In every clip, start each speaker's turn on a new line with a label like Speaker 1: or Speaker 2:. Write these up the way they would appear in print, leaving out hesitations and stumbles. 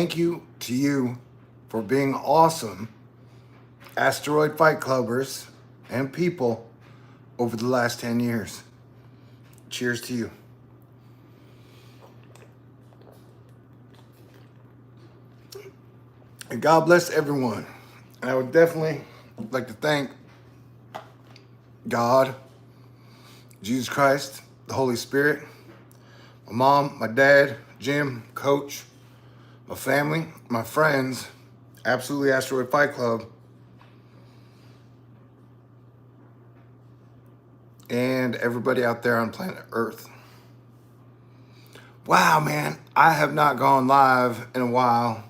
Speaker 1: thank you to you for being awesome Asteroid Fight Clubbers and people over the last 10 years. Cheers to you. And God bless everyone. And I would definitely like to thank God, Jesus Christ, the Holy Spirit, my mom, my dad, Jim, Coach, my family, my friends, absolutely Asteroid Fight Club, and everybody out there on planet Earth. Wow, man, I have not gone live in a while,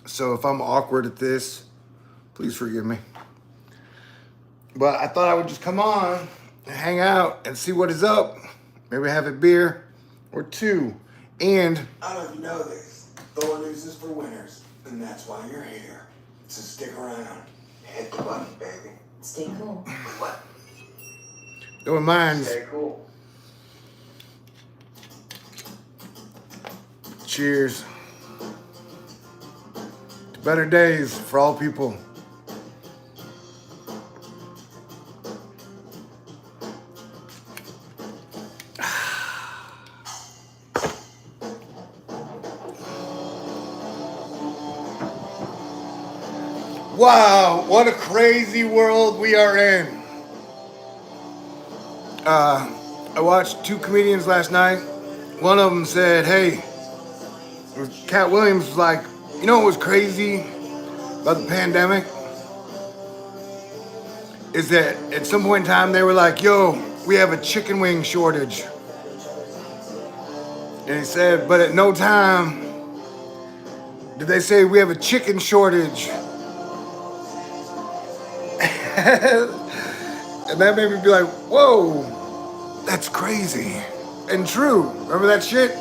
Speaker 1: so if I'm awkward at this, please forgive me. But I thought I would just come on and hang out and see what is up. Maybe have a beer or two. And I don't know if you know this, Thor news is for winners, and that's why you're here. So stick around. Hit the button, baby.
Speaker 2: Stay cool.
Speaker 1: What? Don't mind.
Speaker 3: Stay cool.
Speaker 1: Cheers to better days for all people. Wow, what a crazy world we are in. I watched two comedians last night. One of them said, hey, Cat Williams was like, you know what was crazy about the pandemic? Is that at some point in time they were like, yo, we have a chicken wing shortage. And he said, but at no time did they say we have a chicken shortage. And that made me be like, whoa, that's crazy. And true. Remember that shit?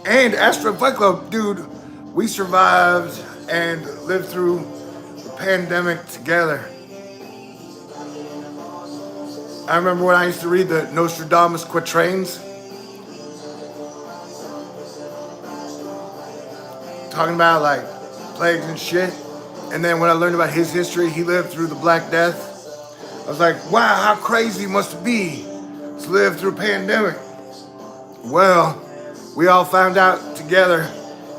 Speaker 1: And Asteroid Fight Club, dude, we survived and lived through the pandemic together. I remember when I used to read the Nostradamus quatrains, talking about like plagues and shit. And then when I learned about his history, he lived through the Black Death. I was like, wow, how crazy must it be to live through a pandemic? Well, we all found out together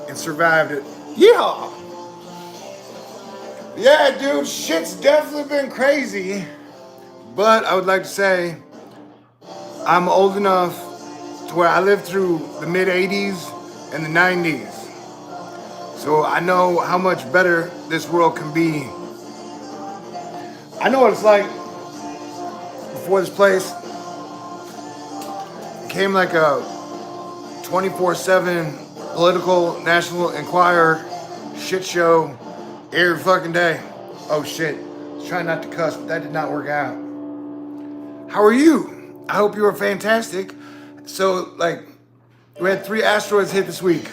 Speaker 1: and survived it. Yeah. Yeah, dude, shit's definitely been crazy. But I would like to say, I'm old enough to where I lived through the mid-'80s and the 90s. So I know how much better this world can be. I know what it's like before this place became like a 24/7 political National Enquirer shit show every fucking day. Oh shit, I was trying not to cuss, but that did not work out. How are you? I hope you are fantastic. So like, we had 3 asteroids hit this week.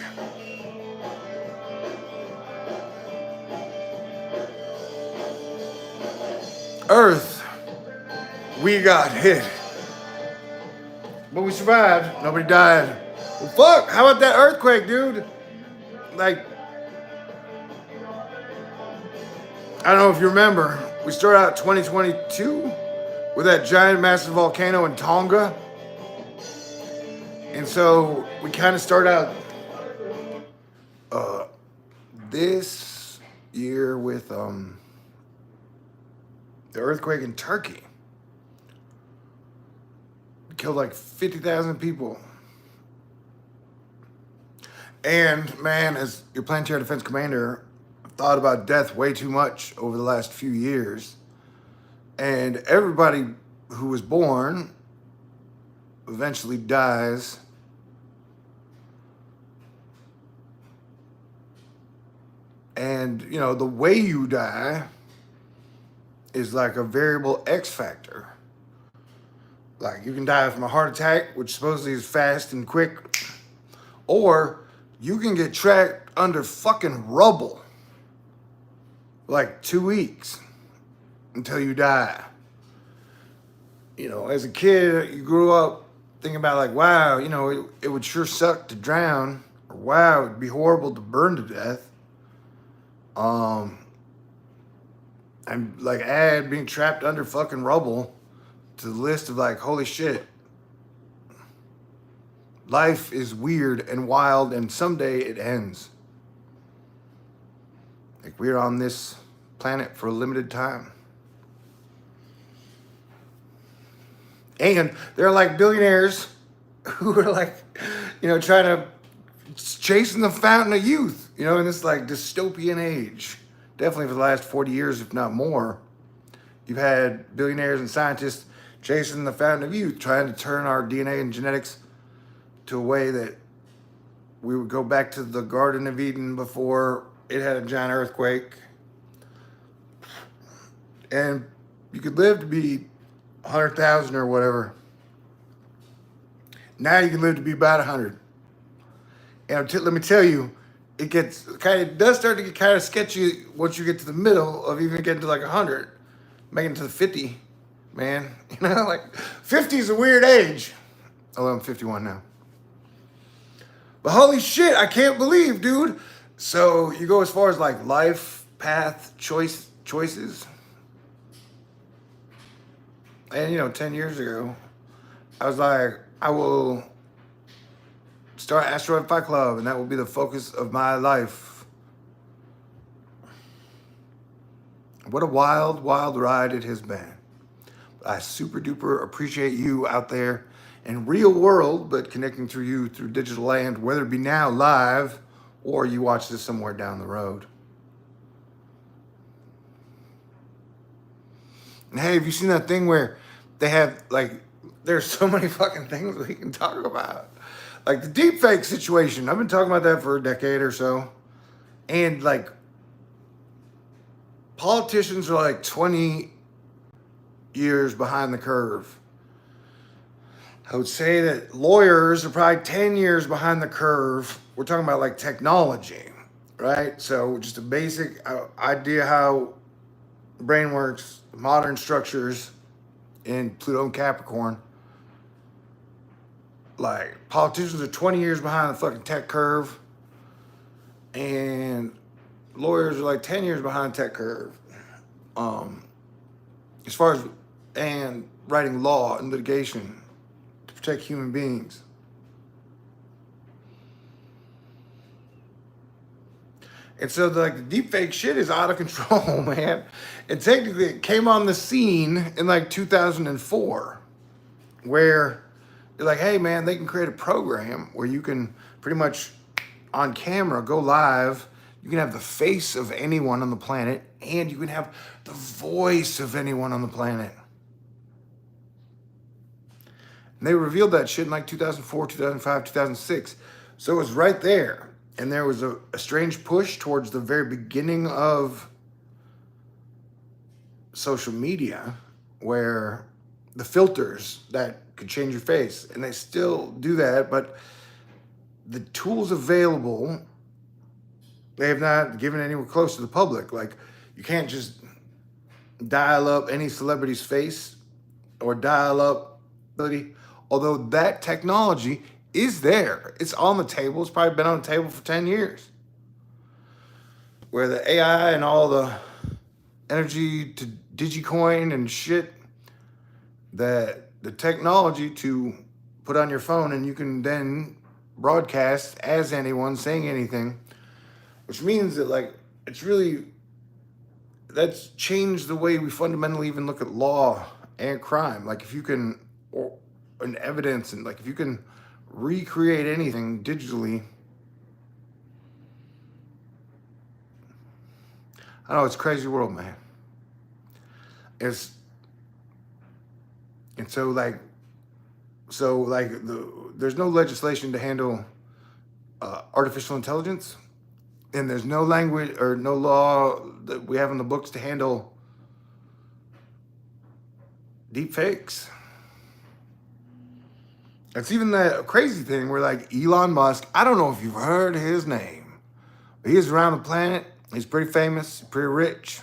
Speaker 1: Earth, we got hit. But we survived. Nobody died. Well, fuck, how about that earthquake, dude? Like, I don't know if you remember, we started out 2022 with that giant massive volcano in Tonga. And so we kind of start out this year with the earthquake in Turkey. It killed like 50,000 people. And man, as your planetary defense commander, I've thought about death way too much over the last few years. And everybody who was born eventually dies. And, you know, the way you die is like a variable X factor. Like, you can die from a heart attack, which supposedly is fast and quick, or you can get trapped under fucking rubble like 2 weeks until you die. You know, as a kid, you grew up thinking about like, wow, you know, it would sure suck to drown Or wow, it'd be horrible to burn to death. And like add being trapped under fucking rubble to the list of like, holy shit. Life is weird and wild, and someday it ends. Like we're on this planet for a limited time. And there are like billionaires who are like, trying to chasing the fountain of youth, in this like dystopian age. Definitely for the last 40 years, if not more, you've had billionaires and scientists chasing the fountain of youth, trying to turn our DNA and genetics to a way that we would go back to the Garden of Eden before it had a giant earthquake. And you could live to be 100,000 or whatever. Now you can live to be about 100. And let me tell you, it does start to get kind of sketchy once you get to the middle of even getting to like 100, making it to the 50, man. Like 50 is a weird age. Although I'm 51 now. But holy shit, I can't believe, dude. So you go as far as like life path choices. And 10 years ago, I was like, I will start Asteroid Fight Ckub, and that will be the focus of my life. What a wild, wild ride it has been. I super duper appreciate you out there in real world, but connecting through you through digital land, whether it be now live or you watch this somewhere down the road. And hey, have you seen that thing where they have like, there's so many fucking things we can talk about. Like the deepfake situation. I've been talking about that for a decade or so. And like politicians are like 20 years behind the curve. I would say that lawyers are probably 10 years behind the curve. We're talking about like technology, right? So just a basic idea how the brain works, modern structures in Pluto and Capricorn. Like politicians are 20 years behind the fucking tech curve, and lawyers are like 10 years behind tech curve. As far as and writing law and litigation to protect human beings. And so like the deepfake shit is out of control, man. And technically it came on the scene in like 2004, where they're like, hey man, they can create a program where you can pretty much on camera go live. You can have the face of anyone on the planet, and you can have the voice of anyone on the planet. And they revealed that shit in like 2004, 2005, 2006. So it was right there. And there was a strange push towards the very beginning of social media where the filters that could change your face, and they still do that, but the tools available, they have not given anywhere close to the public. Like you can't just dial up any celebrity's face or dial up ability, although that technology is there. It's on the table. It's probably been on the table for 10 years. Where the AI and all the energy to Digicoin and shit, that the technology to put on your phone, and you can then broadcast as anyone saying anything, which means that like it's really, that's changed the way we fundamentally even look at law and crime. Like if you can, or an evidence, and like if you can recreate anything digitally, I know it's a crazy world, man. And so like there's no legislation to handle artificial intelligence, and there's no language or no law that we have in the books to handle deep fakes. It's even that crazy thing where like Elon Musk, I don't know if you've heard his name, but he's around the planet. He's pretty famous, pretty rich.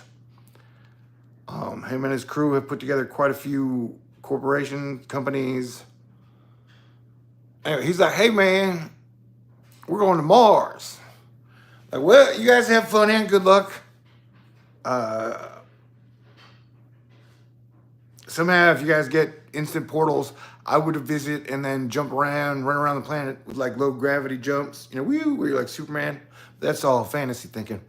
Speaker 1: Him and his crew have put together quite a few corporations, companies. Anyway, he's like, hey man, we're going to Mars. Like, well, you guys have fun and good luck. Somehow, if you guys get instant portals, I would visit and then jump around, run around the planet with like low gravity jumps. You know, where you're like Superman. That's all fantasy thinking.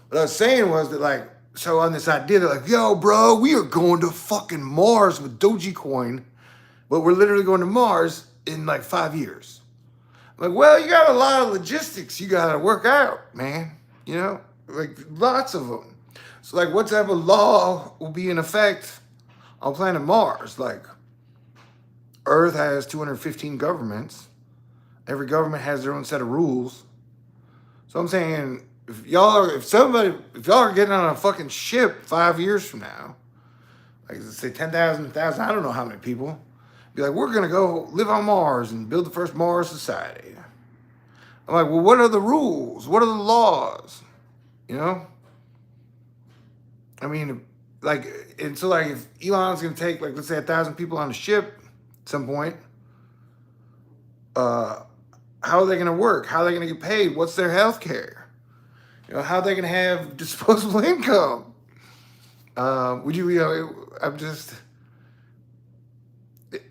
Speaker 1: What I was saying was that like, so on this idea, they're like, yo, bro, we are going to fucking Mars with Dogecoin, but we're literally going to Mars in like 5 years. I'm like, well, you got a lot of logistics you got to work out, man. You know, like lots of them. So like, what type of law will be in effect on planet Mars? Like, Earth has 215 governments. Every government has their own set of rules. So I'm saying, if y'all are getting on a fucking ship 5 years from now, like let's say 10,000, 1,000, I don't know how many people, be like, we're gonna go live on Mars and build the first Mars society. I'm like, well, what are the rules? What are the laws? You know? I mean, like, and so like if Elon's gonna take like let's say 1,000 people on a ship at some point, how are they gonna work? How are they gonna get paid? What's their health care? You know, how are they gonna have disposable income? Would you, I'm just,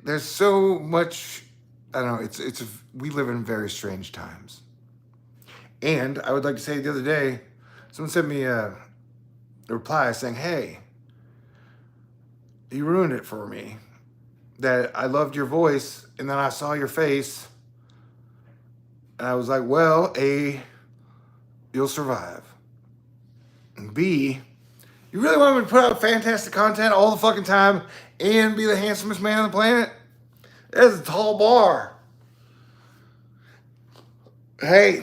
Speaker 1: there's so much, I don't know, we live in very strange times. And I would like to say the other day, someone sent me a reply saying, hey, you ruined it for me. That I loved your voice, and then I saw your face, and I was like, well, A, you'll survive. And B, you really want me to put out fantastic content all the fucking time and be the handsomest man on the planet? That's a tall bar. Hey,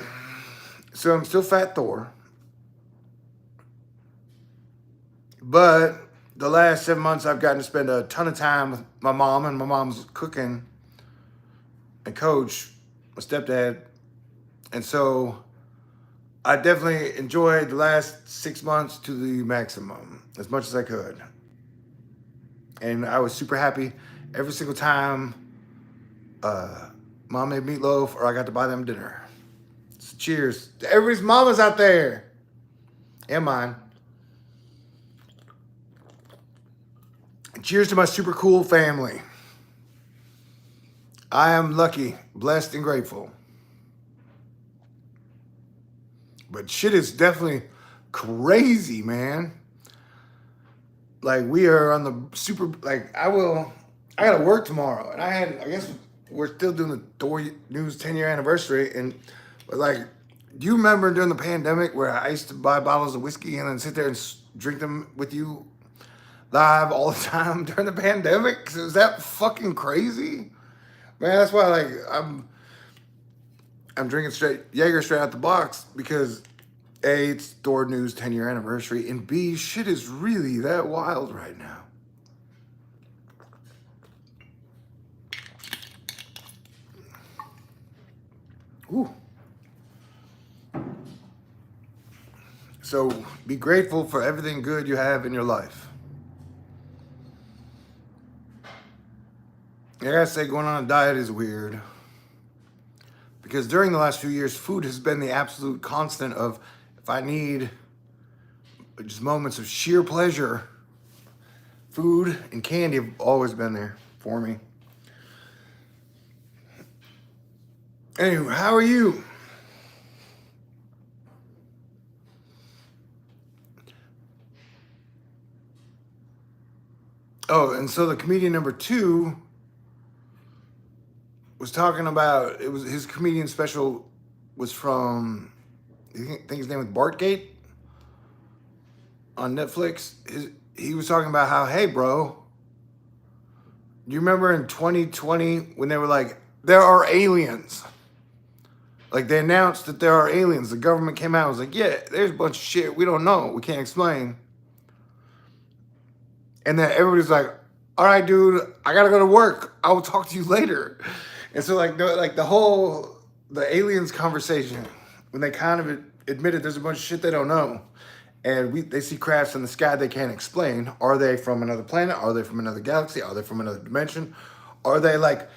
Speaker 1: so I'm still Fat Thor. But the last 7 months, I've gotten to spend a ton of time with my mom, and my mom's cooking and coach, my stepdad. And so I definitely enjoyed the last 6 months to the maximum, as much as I could. And I was super happy every single time mom made meatloaf or I got to buy them dinner. So cheers to everybody's mamas out there. And mine. And cheers to my super cool family. I am lucky, blessed, and grateful. But shit is definitely crazy, man. Like, we are on the super, like, I gotta work tomorrow. And I guess we're still doing the Thor News 10-year anniversary. And, but like, do you remember during the pandemic where I used to buy bottles of whiskey and then sit there and drink them with you live all the time during the pandemic? Is that fucking crazy? Man, that's why, like, I'm drinking Jaeger straight out the box because A, it's Thor News 10-year anniversary, and B, shit is really that wild right now. Ooh. So be grateful for everything good you have in your life. I gotta say, going on a diet is weird. Because during the last few years, food has been the absolute constant of, if I need just moments of sheer pleasure, food and candy have always been there for me. Anyway, how are you? Oh, and so the comedian number 2 was talking about, it was his comedian special was from, I think his name was Bartgate on Netflix. He was talking about how, hey, bro, you remember in 2020 when they were like, there are aliens? Like, they announced that there are aliens. The government came out and was like, yeah, there's a bunch of shit we don't know. We can't explain. And then everybody's like, all right, dude, I got to go to work. I will talk to you later. And so, like the aliens conversation, when they kind of admitted there's a bunch of shit they don't know, and they see crafts in the sky they can't explain. Are they from another planet? Are they from another galaxy? Are they from another dimension? Are they like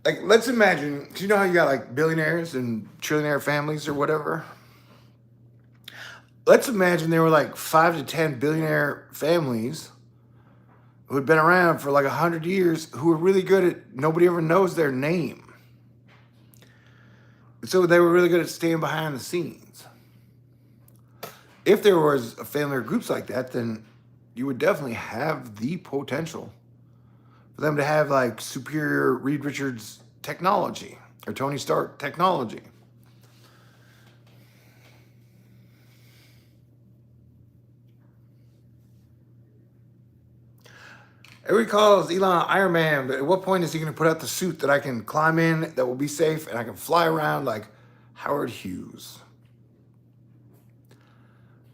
Speaker 1: Like, let's imagine, 'cause you know how you got like billionaires and trillionaire families or whatever? Let's imagine there were like 5 to 10 billionaire families who had been around for like 100 years who were really good at, nobody ever knows their name. So they were really good at staying behind the scenes. If there was a family or groups like that, then you would definitely have the potential for them to have like superior Reed Richards technology or Tony Stark technology. Everybody calls Elon Iron Man, but at what point is he going to put out the suit that I can climb in, that will be safe, and I can fly around like Howard Hughes?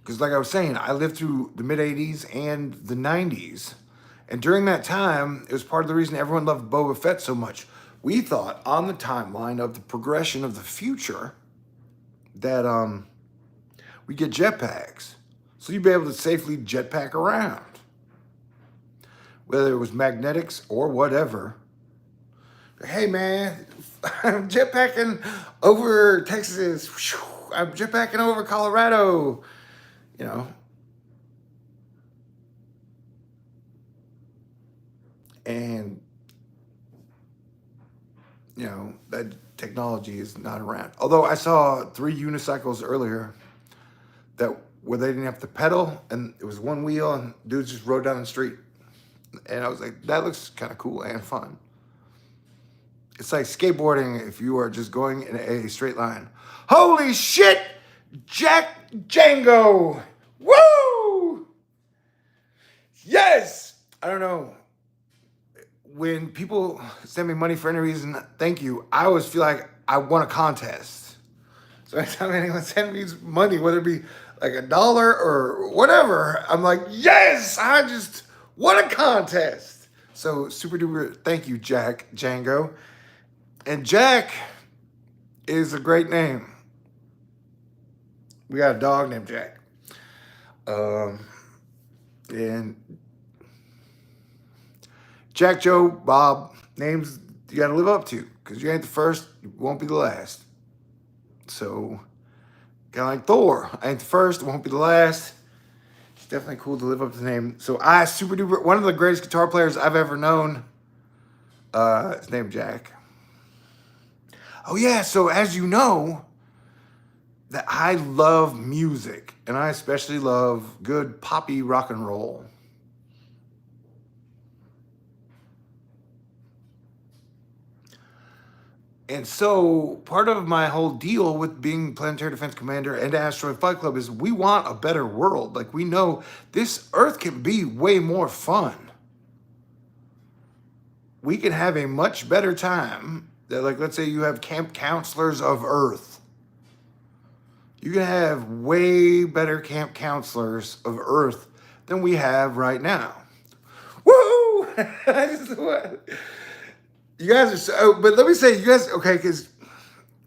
Speaker 1: Because like I was saying, I lived through the mid-'80s and the '90s. And during that time, it was part of the reason everyone loved Boba Fett so much. We thought on the timeline of the progression of the future that we get jetpacks. So you'd be able to safely jetpack around. Whether it was magnetics or whatever. Hey man, I'm jetpacking over Texas. I'm jetpacking over Colorado. You know. And, you know, that technology is not around. Although I saw 3 unicycles earlier that where they didn't have to pedal and it was one wheel and dudes just rode down the street. And I was like, that looks kind of cool and fun. It's like skateboarding if you are just going in a straight line. Holy shit! Jack Django! Woo! Yes! I don't know. When people send me money for any reason, thank you. I always feel like I won a contest. So anytime anyone sends me money, whether it be like $1 or whatever, I'm like, yes, I just won a contest. So super duper, thank you, Jack Django. And Jack is a great name. We got a dog named Jack. And Jack, Joe, Bob, names you got to live up to because you ain't the first, you won't be the last. So, kind of like Thor, I ain't the first, won't be the last. It's definitely cool to live up to the name. So, I super duper, one of the greatest guitar players I've ever known, his name Jack. Oh, yeah, so as you know, that I love music, and I especially love good poppy rock and roll. And so part of my whole deal with being Planetary Defense Commander and Asteroid Fight Ckub is we want a better world. Like we know this Earth can be way more fun. We can have a much better time. Like let's say you have camp counselors of Earth. You can have way better camp counselors of Earth than we have right now. Woo! You guys are so, but let me say, you guys, okay, because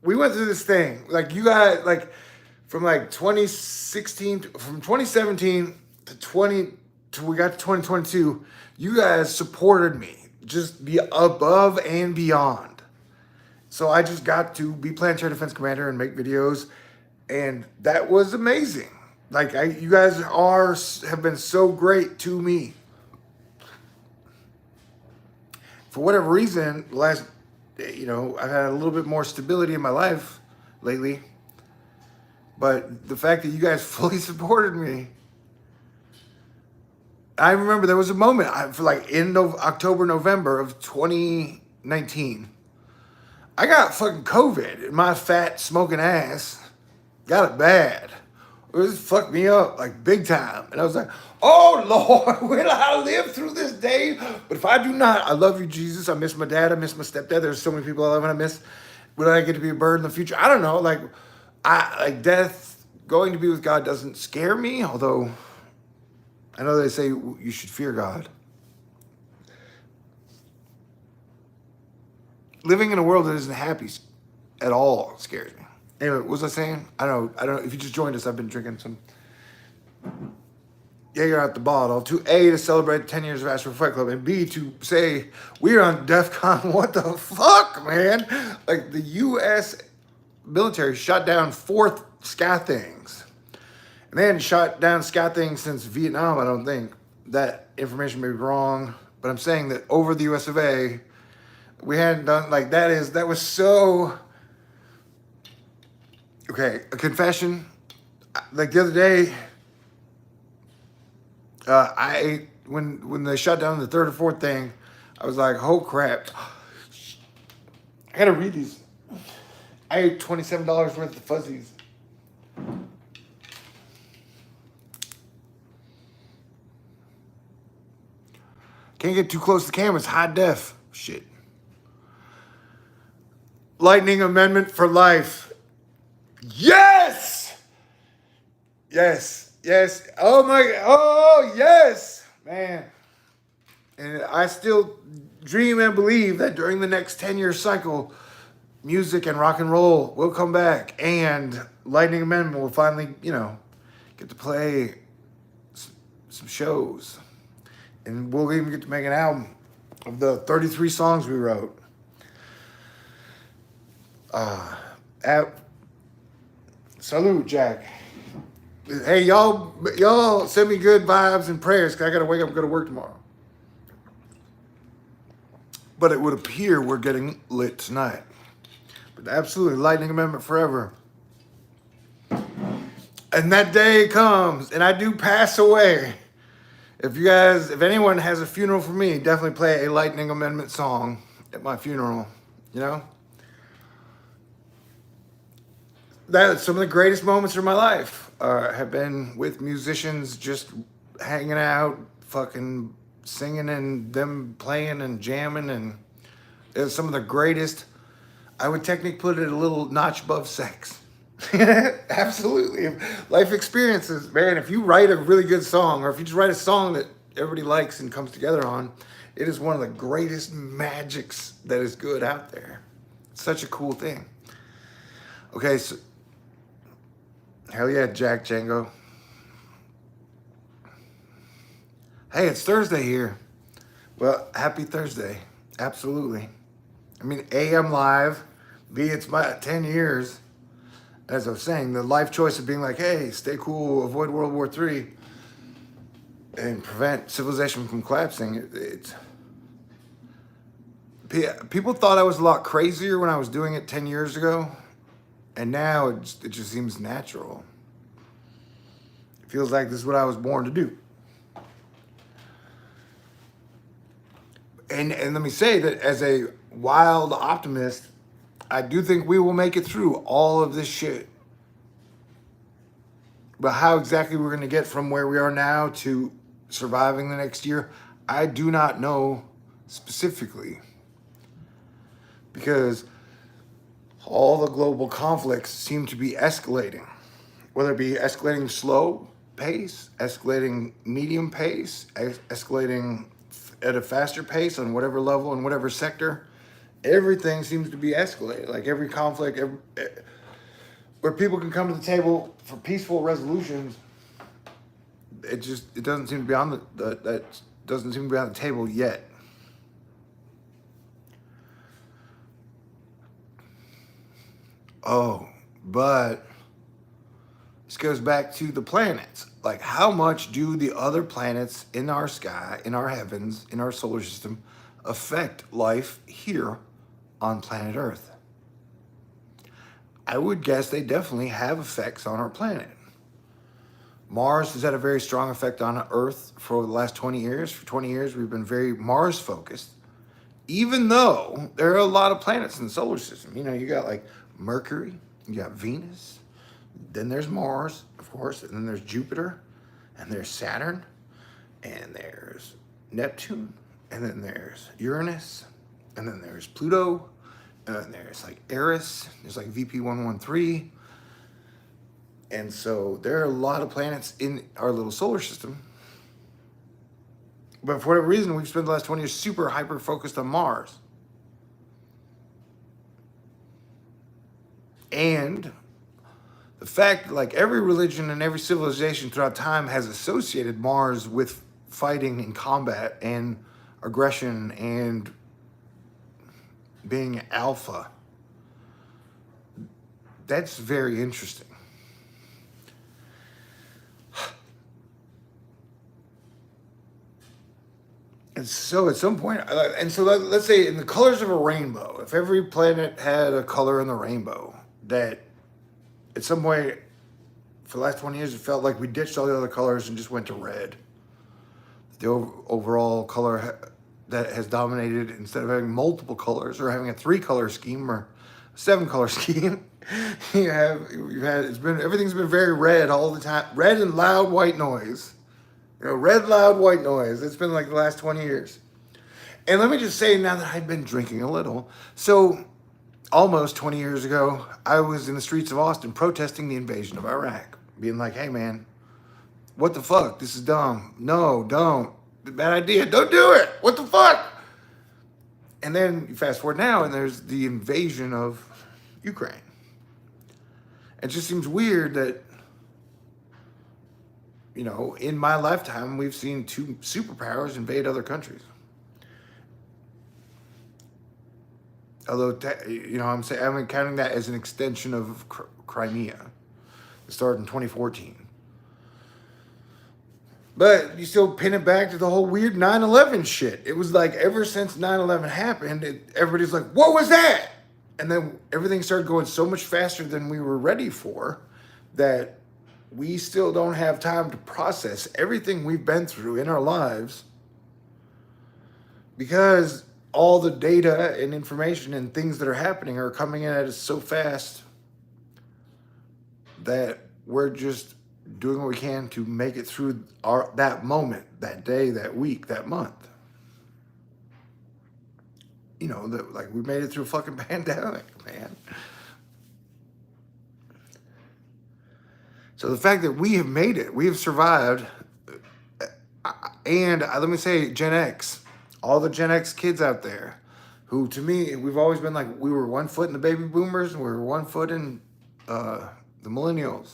Speaker 1: we went through this thing. Like, you guys, like, from like 2016, from 2017 to we got to 2022, you guys supported me just be above and beyond. So I just got to be Planetary Defense Commander and make videos, and that was amazing. Like, you guys have been so great to me. For whatever reason, I've had a little bit more stability in my life lately. But the fact that you guys fully supported me, I remember there was a moment for like in October, November of 2019. I got fucking COVID and my fat smoking ass got it bad. It fucked me up like big time. And I was like, oh Lord, will I live through this day? But if I do not, I love you, Jesus. I miss my dad. I miss my stepdad. There's so many people I love and I miss. Will I get to be a bird in the future? I don't know. Like death, going to be with God doesn't scare me. Although I know they say you should fear God. Living in a world that isn't happy at all scares me. Anyway, what was I saying? I don't know. If you just joined us, I've been drinking some Jaeger at the bottle. To A, to celebrate 10 years of Asteroid Fight Ckub, and B, to say we're on DEF CON. What the fuck, man? Like the U.S. military shot down 4 sky things. And they hadn't shot down sky things since Vietnam, I don't think. That information may be wrong, but I'm saying that over the US of A, we hadn't done, like, that was so, okay, a confession. Like the other day, I ate, when they shut down the 3rd or 4th thing, I was like, oh crap. I gotta read these. I ate $27 worth of fuzzies. Can't get too close to the camera, it's high def. Shit. Lightning Amendment for life. Yes! Yes, yes. Oh my, oh yes, man. And I still dream and believe that during the next 10-year cycle, music and rock and roll will come back, and Lightning Amendment will finally, you know, get to play some shows. And we'll even get to make an album of the 33 songs we wrote. Salute, Jack. Hey, y'all send me good vibes and prayers, because I got to wake up and go to work tomorrow. But it would appear we're getting lit tonight. But absolutely, Lightning Amendment forever. And that day comes, and I do pass away. If anyone has a funeral for me, definitely play a Lightning Amendment song at my funeral, you know? That's some of the greatest moments of my life have been with musicians just hanging out, fucking singing and them playing and jamming, and it's some of the greatest. I would technically put it a little notch above sex. Absolutely. Life experiences, man. If you write a really good song, or if you just write a song that everybody likes and comes together on, it is one of the greatest magics that is good out there. It's such a cool thing. Okay, so hell yeah, Jack Django. Hey, it's Thursday here. Well, happy Thursday. Absolutely. I mean, A, I'm live. B, it's my 10 years. As I was saying, the life choice of being like, hey, stay cool, avoid World War III, and prevent civilization from collapsing. People thought I was a lot crazier when I was doing it 10 years ago, and now it just seems natural. It feels like this is what I was born to do. And let me say that as a wild optimist, I do think we will make it through all of this shit. But how exactly we're going to get from where we are now to surviving the next year, I do not know specifically. Because all the global conflicts seem to be escalating. Whether it be escalating slow pace, escalating medium pace, escalating at a faster pace on whatever level and whatever sector. Everything seems to be escalated. Like every conflict, where people can come to the table for peaceful resolutions, it doesn't seem to be on that doesn't seem to be on the table yet. Oh, but this goes back to the planets. Like, how much do the other planets in our sky, in our heavens, in our solar system affect life here on planet Earth? I would guess they definitely have effects on our planet. Mars has had a very strong effect on Earth for the last 20 years. For 20 years, we've been very Mars focused, even though there are a lot of planets in the solar system. You know, you got like Mercury, you got Venus, then there's Mars, of course, and then there's Jupiter, and there's Saturn, and there's Neptune, and then there's Uranus, and then there's Pluto, and then there's like Eris, there's like VP113. And so there are a lot of planets in our little solar system. But for whatever reason, we've spent the last 20 years super hyper focused on Mars. And the fact that like every religion and every civilization throughout time has associated Mars with fighting and combat and aggression and being alpha. That's very interesting. And so at some point, and so let's say in the colors of a rainbow, if every planet had a color in the rainbow, that at some point for the last 20 years, it felt like we ditched all the other colors and just went to red. The overall color that has dominated, instead of having multiple colors or having a 3-color scheme or a 7-color scheme, everything's been very red all the time. Red and loud white noise. Red, loud, white noise. It's been like the last 20 years. And let me just say now that I've been drinking a little. So almost 20 years ago, I was in the streets of Austin protesting the invasion of Iraq. Being like, hey man, what the fuck? This is dumb. No, don't. Bad idea. Don't do it. What the fuck? And then you fast forward now and there's the invasion of Ukraine. It just seems weird that, in my lifetime, we've seen 2 superpowers invade other countries. Although, I'm counting that as an extension of Crimea. It started in 2014. But you still pin it back to the whole weird 9/11 shit. It was like ever since 9/11 happened, everybody's like, what was that? And then everything started going so much faster than we were ready for that we still don't have time to process everything we've been through in our lives, because all the data and information and things that are happening are coming in at us so fast that we're just doing what we can to make it through that moment, that day, that week, that month. Like we made it through a fucking pandemic, man. So the fact that we have made it, we have survived, and let me say, Gen X, all the Gen X kids out there, who to me, we've always been like, we were 1 foot in the baby boomers, and we were 1 foot in the millennials.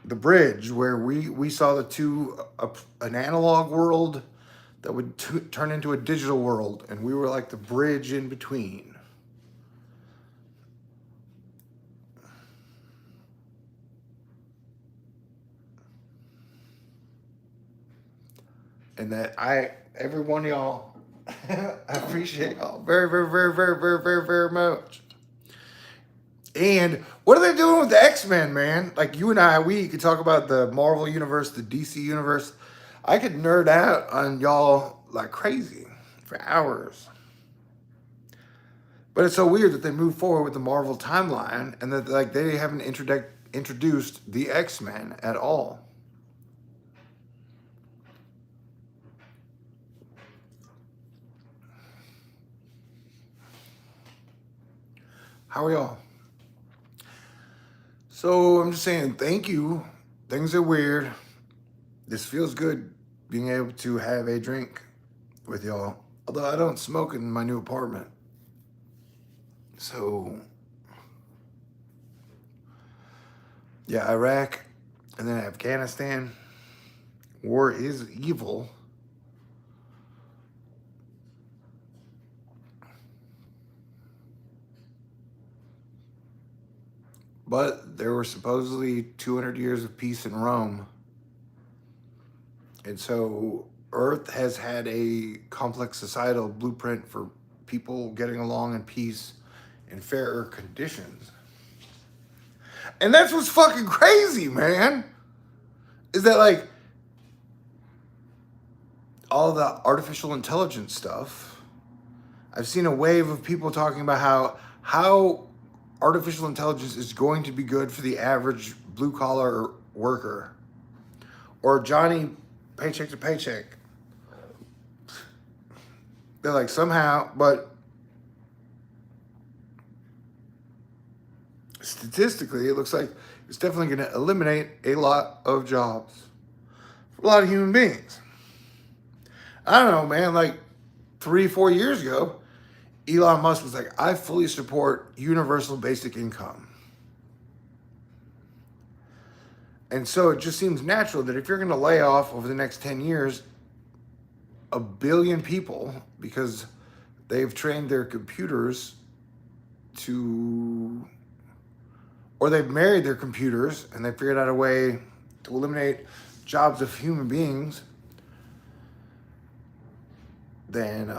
Speaker 1: The bridge where we saw the two, an analog world that would turn into a digital world, and we were like the bridge in between. And that every one of y'all, I appreciate y'all very, very, very, very, very, very, very much. And what are they doing with the X-Men, man? Like you and I, we could talk about the Marvel universe, the DC universe. I could nerd out on y'all like crazy for hours. But it's so weird that they move forward with the Marvel timeline and that like they haven't introduced the X-Men at all. How are y'all? So I'm just saying, thank you. Things are weird. This feels good being able to have a drink with y'all. Although I don't smoke in my new apartment. So, yeah, Iraq and then Afghanistan. War is evil. But there were supposedly 200 years of peace in Rome. And so Earth has had a complex societal blueprint for people getting along in peace in fairer conditions. And that's what's fucking crazy, man. Is that like all the artificial intelligence stuff, I've seen a wave of people talking about how artificial intelligence is going to be good for the average blue-collar worker or Johnny paycheck to paycheck. They're like, somehow, but statistically, it looks like it's definitely going to eliminate a lot of jobs for a lot of human beings. I don't know, man, like 3-4 years ago, Elon Musk was like, I fully support universal basic income. And so it just seems natural that if you're going to lay off over the next 10 years, 1 billion people, because they've trained their computers to, or they've married their computers and they figured out a way to eliminate jobs of human beings, then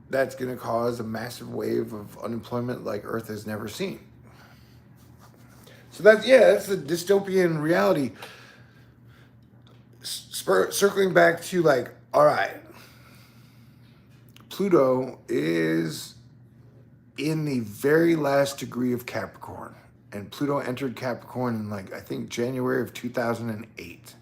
Speaker 1: that's going to cause a massive wave of unemployment like Earth has never seen. So that's the dystopian reality. Circling back to like, all right, Pluto is in the very last degree of Capricorn. And Pluto entered Capricorn in like, I think January of 2008.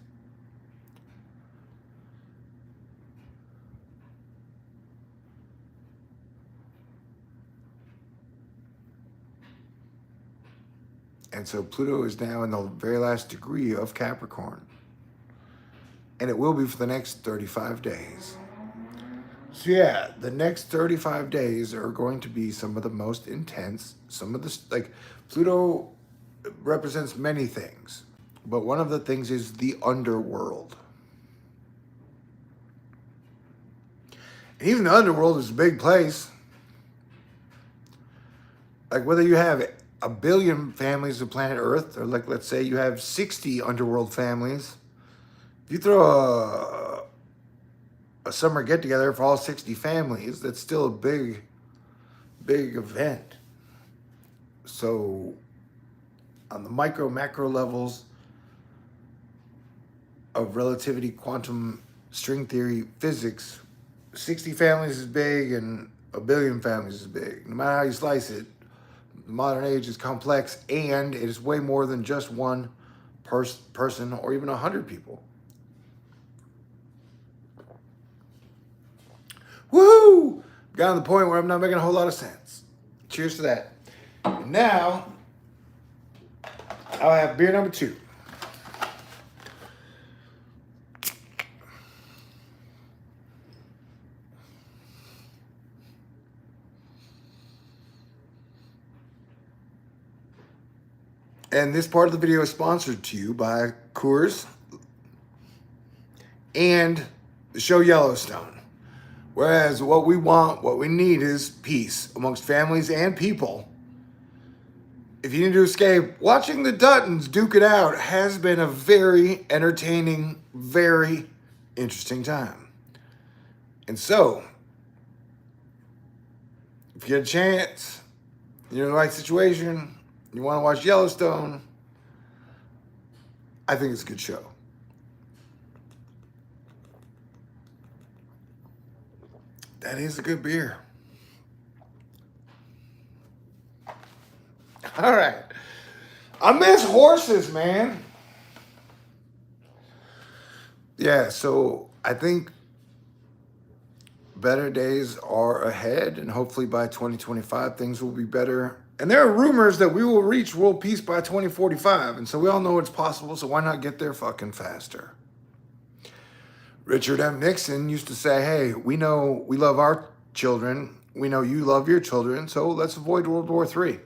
Speaker 1: And so Pluto is now in the very last degree of Capricorn. And it will be for the next 35 days. So yeah, the next 35 days are going to be some of the most intense. Some of the, like, Pluto represents many things. But one of the things is the underworld. And even the underworld is a big place. Like whether you have 1 billion families of planet Earth, or like let's say you have 60 underworld families. If you throw a summer get together for all 60 families, that's still a big event. So on the macro levels of relativity, quantum string theory, physics, 60 families is big and 1 billion families is big. No matter how you slice it, the modern age is complex, and it is way more than just one person or even 100 people. Woohoo! Got to the point where I'm not making a whole lot of sense. Cheers to that. And now, I'll have beer number 2. And this part of the video is sponsored to you by Coors and the show Yellowstone. Whereas what we want, what we need is peace amongst families and people. If you need to escape, watching the Duttons duke it out has been a very entertaining, very interesting time. And so, if you get a chance, you're in the right situation, you want to watch Yellowstone, I think it's a good show. That is a good beer. All right. I miss horses, man. Yeah, so I think better days are ahead, and hopefully by 2025 things will be better. And there are rumors that we will reach world peace by 2045, and so we all know it's possible, so why not get there fucking faster? Richard M. Nixon used to say, hey, we know we love our children, we know you love your children, so let's avoid World War III.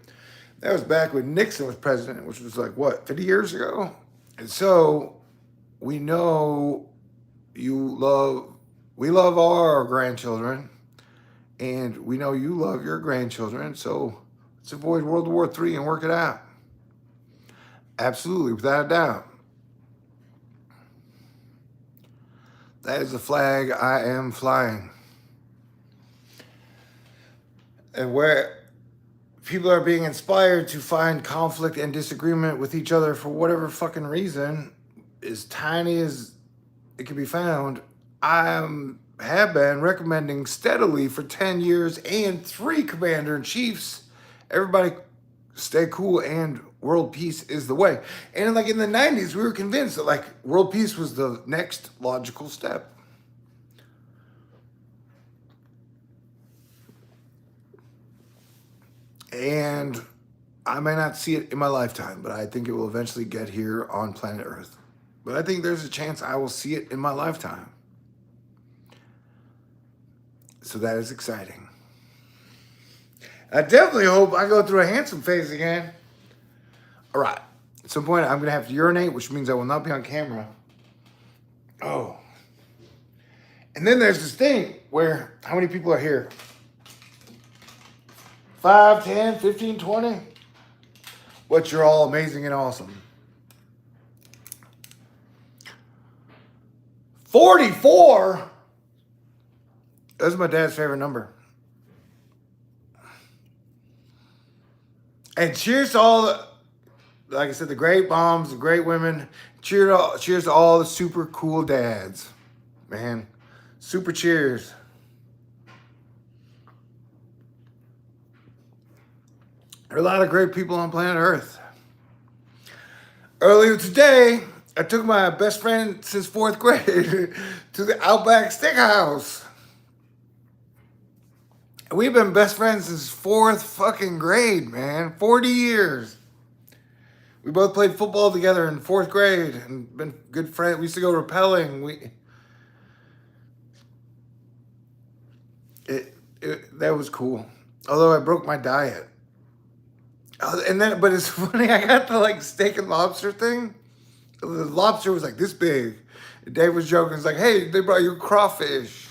Speaker 1: That was back when Nixon was president, which was like, what, 50 years ago? And so we know we love our grandchildren, and we know you love your grandchildren, so let's avoid World War III and work it out. Absolutely, without a doubt. That is the flag I am flying. And where people are being inspired to find conflict and disagreement with each other for whatever fucking reason, as tiny as it can be found, I have been recommending steadily for 10 years and 3 commander-in-chiefs. Everybody stay cool and world peace is the way. And like in the 90s, we were convinced that like world peace was the next logical step. And I may not see it in my lifetime, but I think it will eventually get here on planet Earth. But I think there's a chance I will see it in my lifetime. So that is exciting. I definitely hope I go through a handsome phase again. All right. At some point, I'm going to have to urinate, which means I will not be on camera. Oh. And then there's this thing where, how many people are here? 5, 10, 15, 20? But you're all amazing and awesome. 44? That's my dad's favorite number. And cheers to all the, like I said, the great moms, the great women. Cheers to all the super cool dads. Man, super cheers. There are a lot of great people on planet Earth. Earlier today, I took my best friend since 4th grade to the Outback Steakhouse. We've been best friends since 4th fucking grade, man. 40 years. We both played football together in 4th grade and been good friends. We used to go rappelling. That was cool. Although I broke my diet. But it's funny, I got the like steak and lobster thing. The lobster was like this big. And Dave was joking, it's like, hey, they brought you crawfish.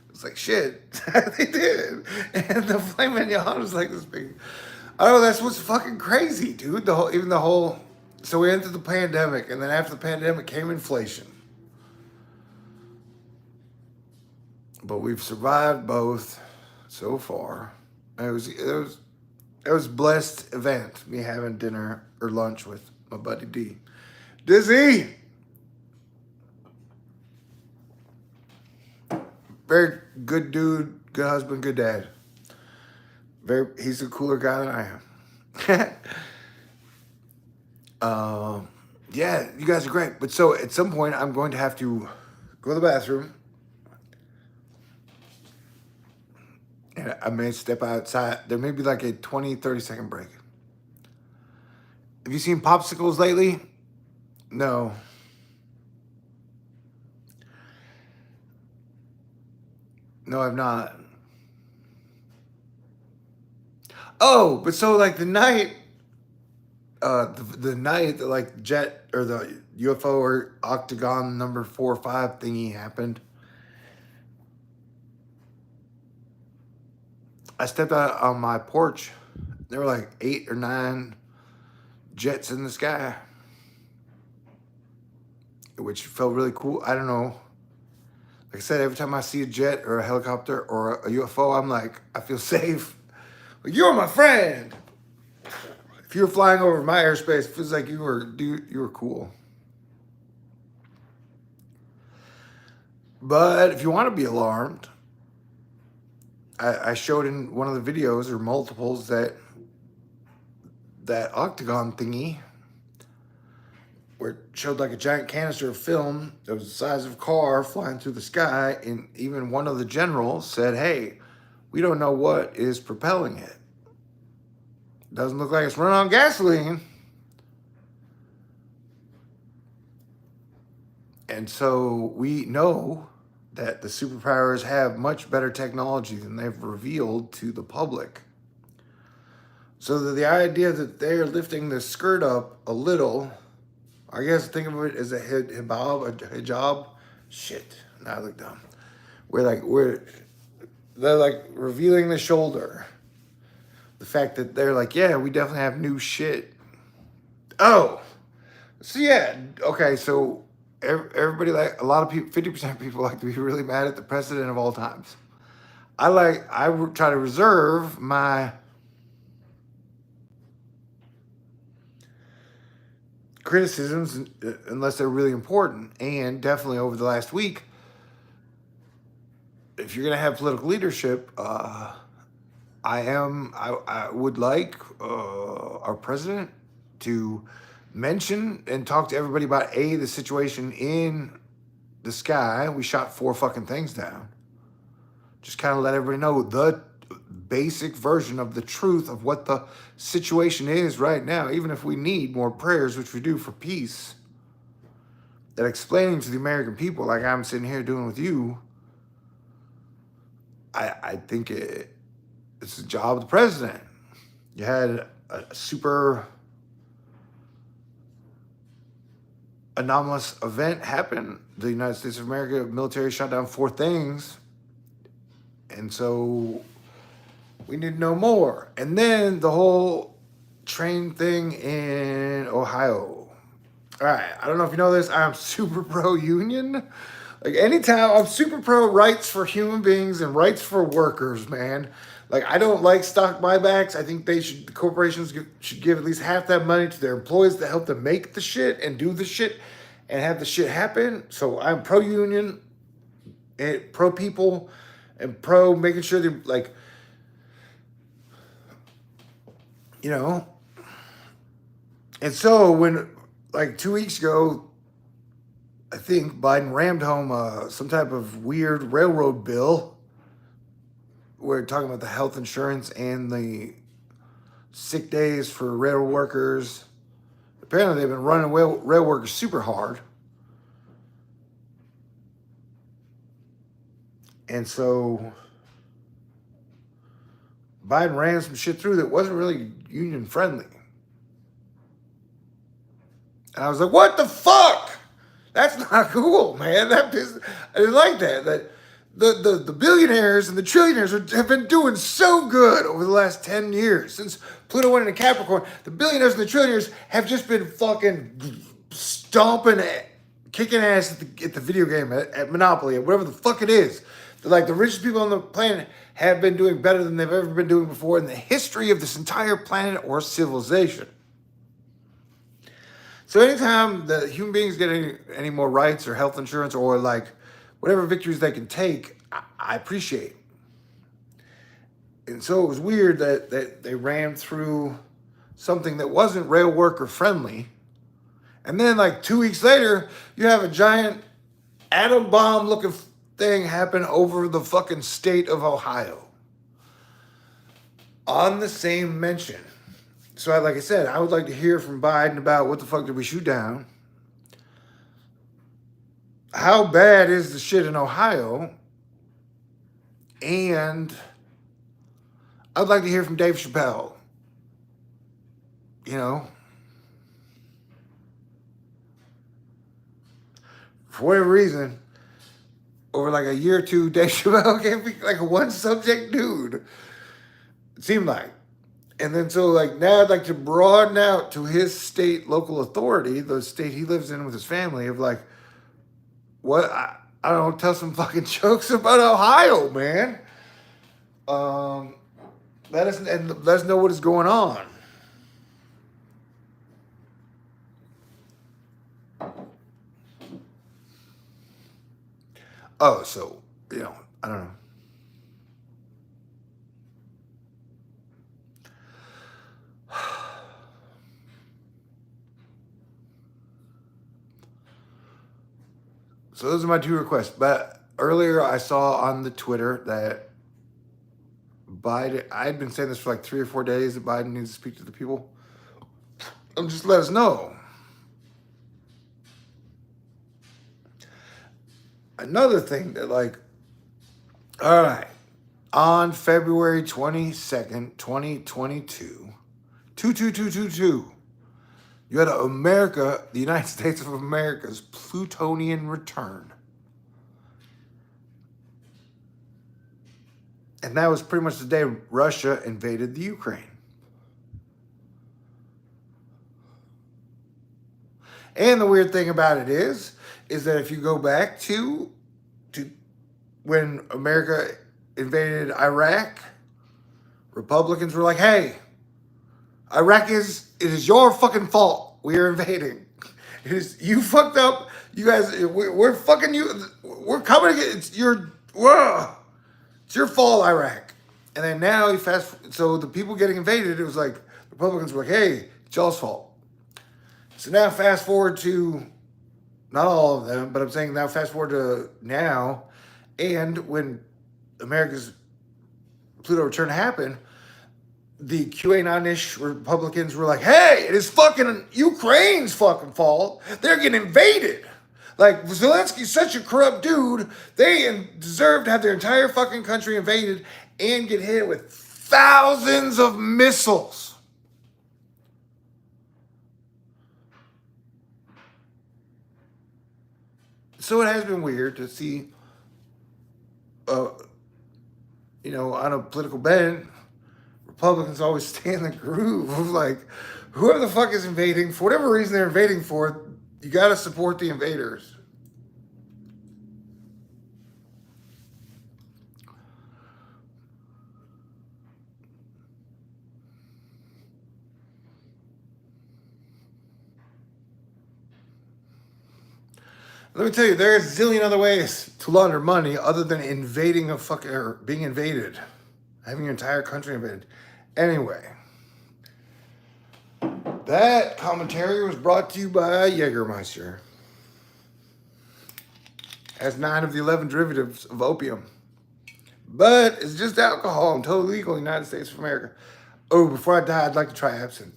Speaker 1: It's like, shit, they did. And the filet mignon was like this big. Oh, that's what's fucking crazy, dude. So we entered the pandemic, and then after the pandemic came inflation. But we've survived both so far. It was a blessed event, me having dinner or lunch with my buddy D. Dizzy! Very good dude, good husband, good dad. He's a cooler guy than I am. Yeah, you guys are great. But so at some point, I'm going to have to go to the bathroom. And I may step outside. There may be like a 20, 30-second break. Have you seen popsicles lately? No. No, I've not. Oh, but so like the night that like jet or the UFO or Octagon number 4 or 5 thingy happened, I stepped out on my porch. There were like 8 or 9 jets in the sky, which felt really cool. I don't know. Like I said, every time I see a jet or a helicopter or a UFO, I'm like, I feel safe. Like, you're my friend. If you were flying over my airspace, it feels like you were cool. But if you want to be alarmed, I showed in one of the videos or multiples that octagon thingy where it showed like a giant canister of film that was the size of a car flying through the sky, and even one of the generals said, hey, we don't know what is propelling it. Doesn't look like it's running on gasoline. And so we know that the superpowers have much better technology than they've revealed to the public. So the idea that they're lifting the skirt up a little, I guess think of it as a hijab. Shit, now I look dumb. They're like revealing the shoulder. The fact that they're like, yeah, we definitely have new shit. Oh, so yeah, okay, so everybody, like a lot of people, 50% of people like to be really mad at the president of all times. I try to reserve my criticisms unless they're really important. And definitely over the last week, if you're gonna have political leadership, I would like our president to mention and talk to everybody about the situation in the sky. We shot 4 fucking things down. Just kind of let everybody know the basic version of the truth of what the situation is right now, even if we need more prayers, which we do for peace, that explaining to the American people, like I'm sitting here doing with you, I think it's the job of the president. You had a super anomalous event happened. The United States of America military shot down 4 things. And so we need to know more. And then the whole train thing in Ohio. All right, I don't know if you know this. I'm super pro-union. Like, anytime, I'm super pro rights for human beings and rights for workers, man. Like, I don't like stock buybacks. I think the corporations should give at least half that money to their employees to help them make the shit and do the shit and have the shit happen. So I'm pro-union, and pro-people, and pro making sure they're, like, you know. And so when, like, 2 weeks ago, I think Biden rammed home some type of weird railroad bill. We're talking about the health insurance and the sick days for rail workers. Apparently, they've been running rail workers super hard. And so Biden ran some shit through that wasn't really union friendly. And I was like, what the fuck? That's not cool, man. I didn't like that. That the billionaires and the trillionaires have been doing so good over the last 10 years. Since Pluto went into Capricorn, the billionaires and the trillionaires have just been fucking stomping, kicking ass at the video game, at Monopoly, at whatever the fuck it is. Like, the richest people on the planet have been doing better than they've ever been doing before in the history of this entire planet or civilization. So anytime the human beings get any more rights or health insurance or, like, whatever victories they can take, I appreciate. And so it was weird that they ran through something that wasn't rail worker friendly. And then, like, 2 weeks later, you have a giant atom bomb looking thing happen over the fucking state of Ohio. On the same mention. So, like I said, I would like to hear from Biden about what the fuck did we shoot down? How bad is the shit in Ohio? And I'd like to hear from Dave Chappelle. You know? For whatever reason, over like a year or two, Dave Chappelle can't be like a one subject dude. It seemed like. And then so, like, now I'd like to broaden out to his state local authority, the state he lives in with his family, of like, what, I don't know, tell some fucking jokes about Ohio, man. Let us know what is going on. Oh, so, you know, I don't know. So those are my 2 requests. But earlier I saw on the Twitter that Biden, I had been saying this for like 3 or 4 days, that Biden needs to speak to the people. Just let us know. Another thing that, like, all right, on February 22nd, 2022, 22222, you had America, the United States of America's Plutonian return. And that was pretty much the day Russia invaded the Ukraine. And the weird thing about it is that if you go back to when America invaded Iraq, Republicans were like, hey, Iraq it is your fucking fault. We are invading. It is, you fucked up. You guys, we're fucking you. We're coming to get, it's your fault, Iraq. And then now so the people getting invaded, it was like, Republicans were like, hey, it's y'all's fault. So now fast forward to, not all of them, but I'm saying now fast forward to now, and when America's Pluto return happened, the QAnon-ish Republicans were like, hey, it is fucking Ukraine's fucking fault. They're getting invaded. Like, Zelensky's such a corrupt dude, they deserve to have their entire fucking country invaded and get hit with thousands of missiles. So it has been weird to see, uh, on a political bend, Republicans always stay in the groove of like, whoever the fuck is invading, for whatever reason they're invading for, you got to support the invaders. Let me tell you, there's a zillion other ways to launder money other than invading a fucking, or being invaded, having your entire country invaded. Anyway, that commentary was brought to you by Jägermeister. Has 9 of the 11 derivatives of opium, but it's just alcohol and totally legal in the United States of America. Oh, before I die, I'd like to try absinthe.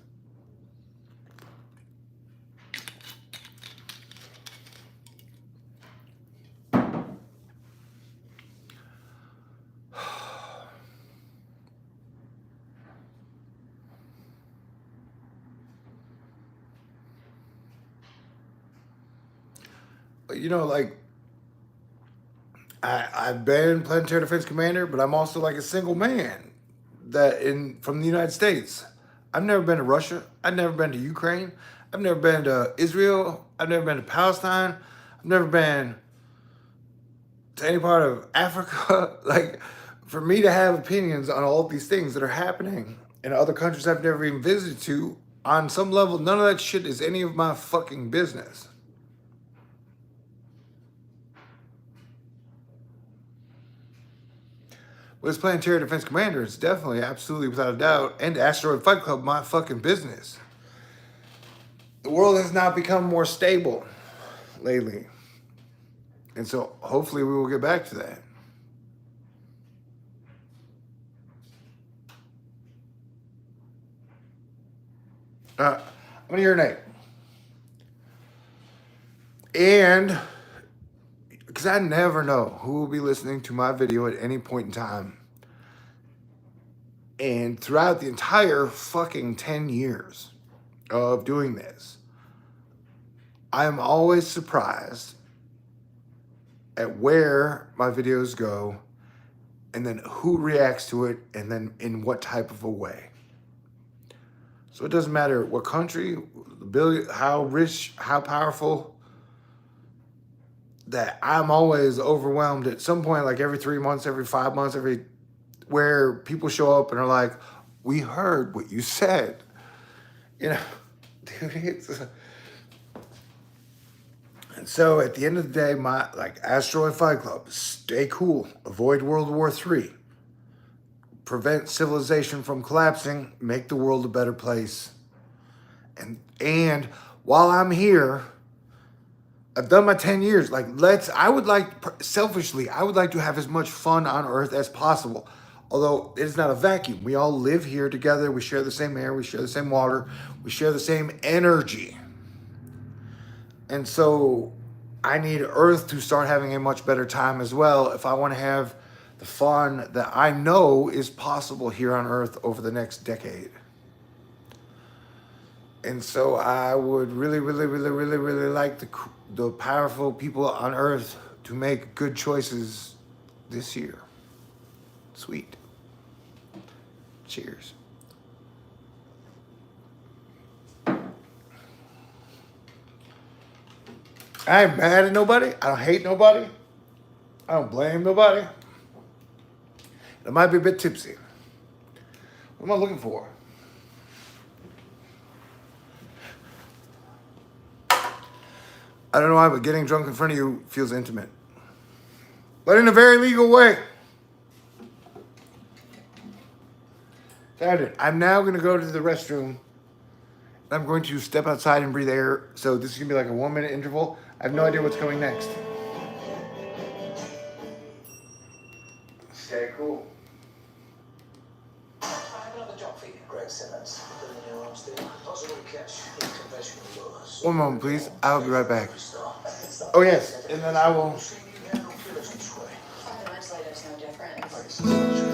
Speaker 1: Like, I've been Planetary Defense Commander, but I'm also like a single man from the United States. I've never been to Russia. I've never been to Ukraine. I've never been to Israel. I've never been to Palestine. I've never been to any part of Africa. Like, for me to have opinions on all of these things that are happening in other countries I've never even visited to, on some level, none of that shit is any of my fucking business. Well, as Planetary Defense Commander, it's definitely, absolutely, without a doubt, and Asteroid Fight Ckub, my fucking business. The world has not become more stable lately. And so hopefully we will get back to that. I'm going to urinate. And because I never know who will be listening to my video at any point in time. And throughout the entire fucking 10 years of doing this, I am always surprised at where my videos go and then who reacts to it and then in what type of a way. So it doesn't matter what country, how rich, how powerful, that I'm always overwhelmed at some point, like every 3 months, every 5 months, where people show up and are like, we heard what you said. Dude, and so at the end of the day, Asteroid Fight Ckub, stay cool, avoid World War III, prevent civilization from collapsing, make the world a better place. And while I'm here, I've done my 10 years. Selfishly, I would like to have as much fun on Earth as possible. Although it is not a vacuum. We all live here together. We share the same air. We share the same water. We share the same energy. And so I need Earth to start having a much better time as well if I want to have the fun that I know is possible here on Earth over the next decade. And so I would really, really, really, really, really like the powerful people on Earth to make good choices this year. Sweet. Cheers. I ain't mad at nobody. I don't hate nobody. I don't blame nobody. I might be a bit tipsy. What am I looking for? I don't know why, but getting drunk in front of you feels intimate. But in a very legal way. Found it. I'm now going to go to the restroom. I'm going to step outside and breathe air. So this is going to be like a 1 minute interval. I have no idea what's coming next. Stay cool.
Speaker 2: I have another job for you, Greg Simmons.
Speaker 1: One moment, please. I'll be right back. Oh, yes. And then I will...
Speaker 3: Legislature's no different.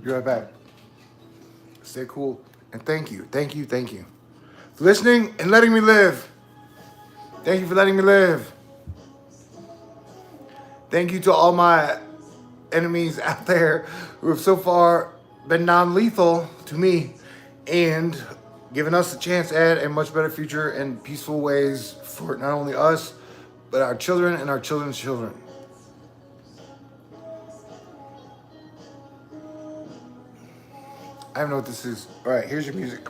Speaker 1: Be right back. Stay cool. And thank you. For listening and letting me live. Thank you for letting me live. Thank you to all my enemies out there who have so far been non-lethal to me and given us a chance at a much better future and peaceful ways for not only us, but our children and our children's children. I don't know what this is. All right, here's your music.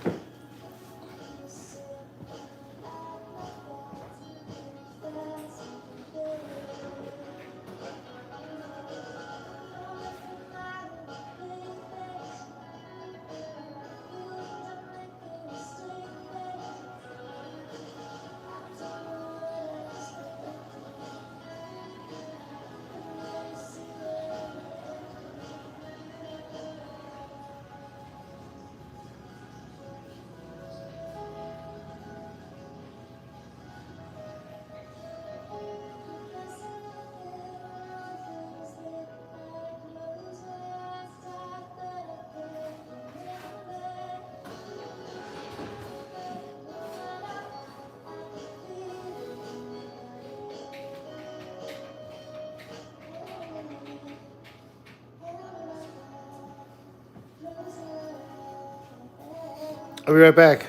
Speaker 1: I'll be right back.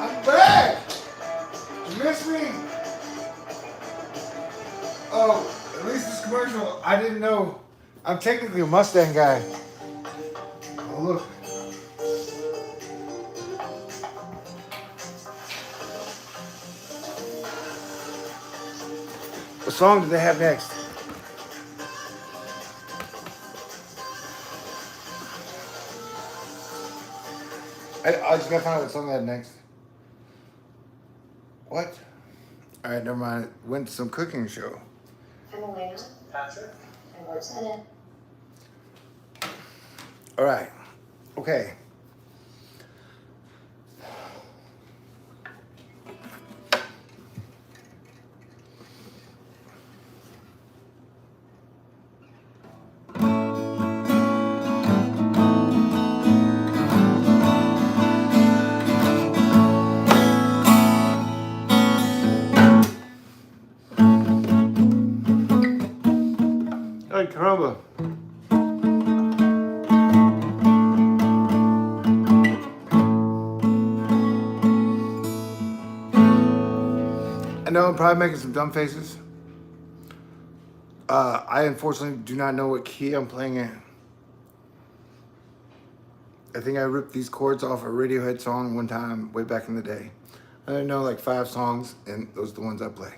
Speaker 1: I'm back! You missed me? Oh, at least this commercial, I didn't know. I'm technically a Mustang guy. Oh, look. What song do they have next? I just gotta find out what song they had next. What? All right, never mind. Went to some cooking show.
Speaker 3: I'm Elena.
Speaker 2: Patrick.
Speaker 3: And we're Senate.
Speaker 1: All right. Okay. Ay, caramba. I know I'm probably making some dumb faces. I unfortunately do not know what key I'm playing in. I think I ripped these chords off a Radiohead song one time way back in the day. I know like 5 songs, and those are the ones I play.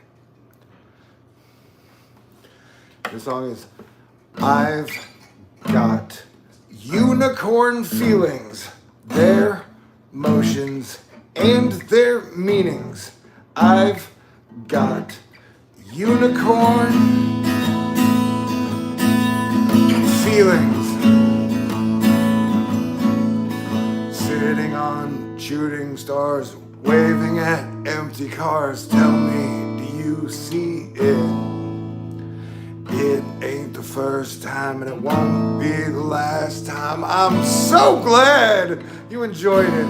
Speaker 1: The song is I've Got Unicorn Feelings, Their Motions, and Their Meanings. I've got unicorn feelings. Sitting on shooting stars, waving at empty cars. Tell me, do you see it? It ain't the first time and it won't be the last time. I'm so glad you enjoyed it.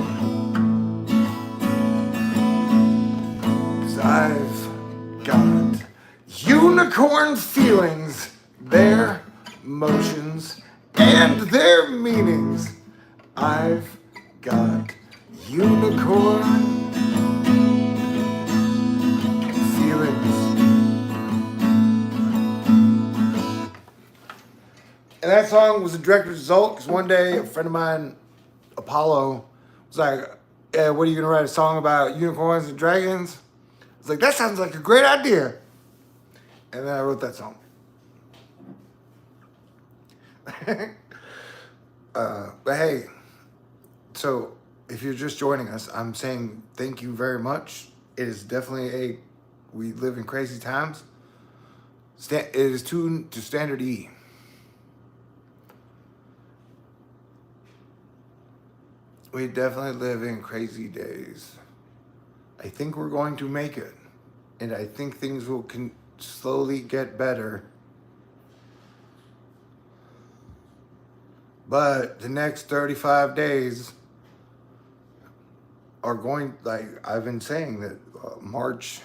Speaker 1: 'Cause I've got unicorn feelings, their motions, and their meanings. I've got unicorn feelings. And that song was a direct result because one day a friend of mine, Apollo, was like, "Yeah, what are you gonna write a song about unicorns and dragons?" I was like, "That sounds like a great idea." And then I wrote that song. But hey, so if you're just joining us, I'm saying thank you very much. It is definitely we live in crazy times. It is tuned to standard E. We definitely live in crazy days. I think we're going to make it. And I think things will slowly get better. But the next 35 days are going, like I've been saying, that March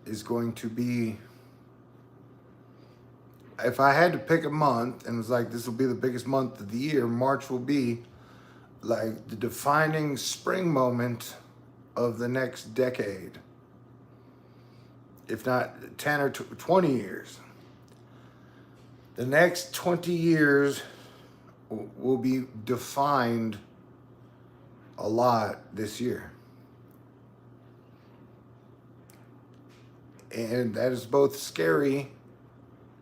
Speaker 1: is going to be, if I had to pick a month and it was like, this will be the biggest month of the year, March will be like the defining spring moment of the next decade, if not 10 or 20 years. The next 20 years will be defined a lot this year. And that is both scary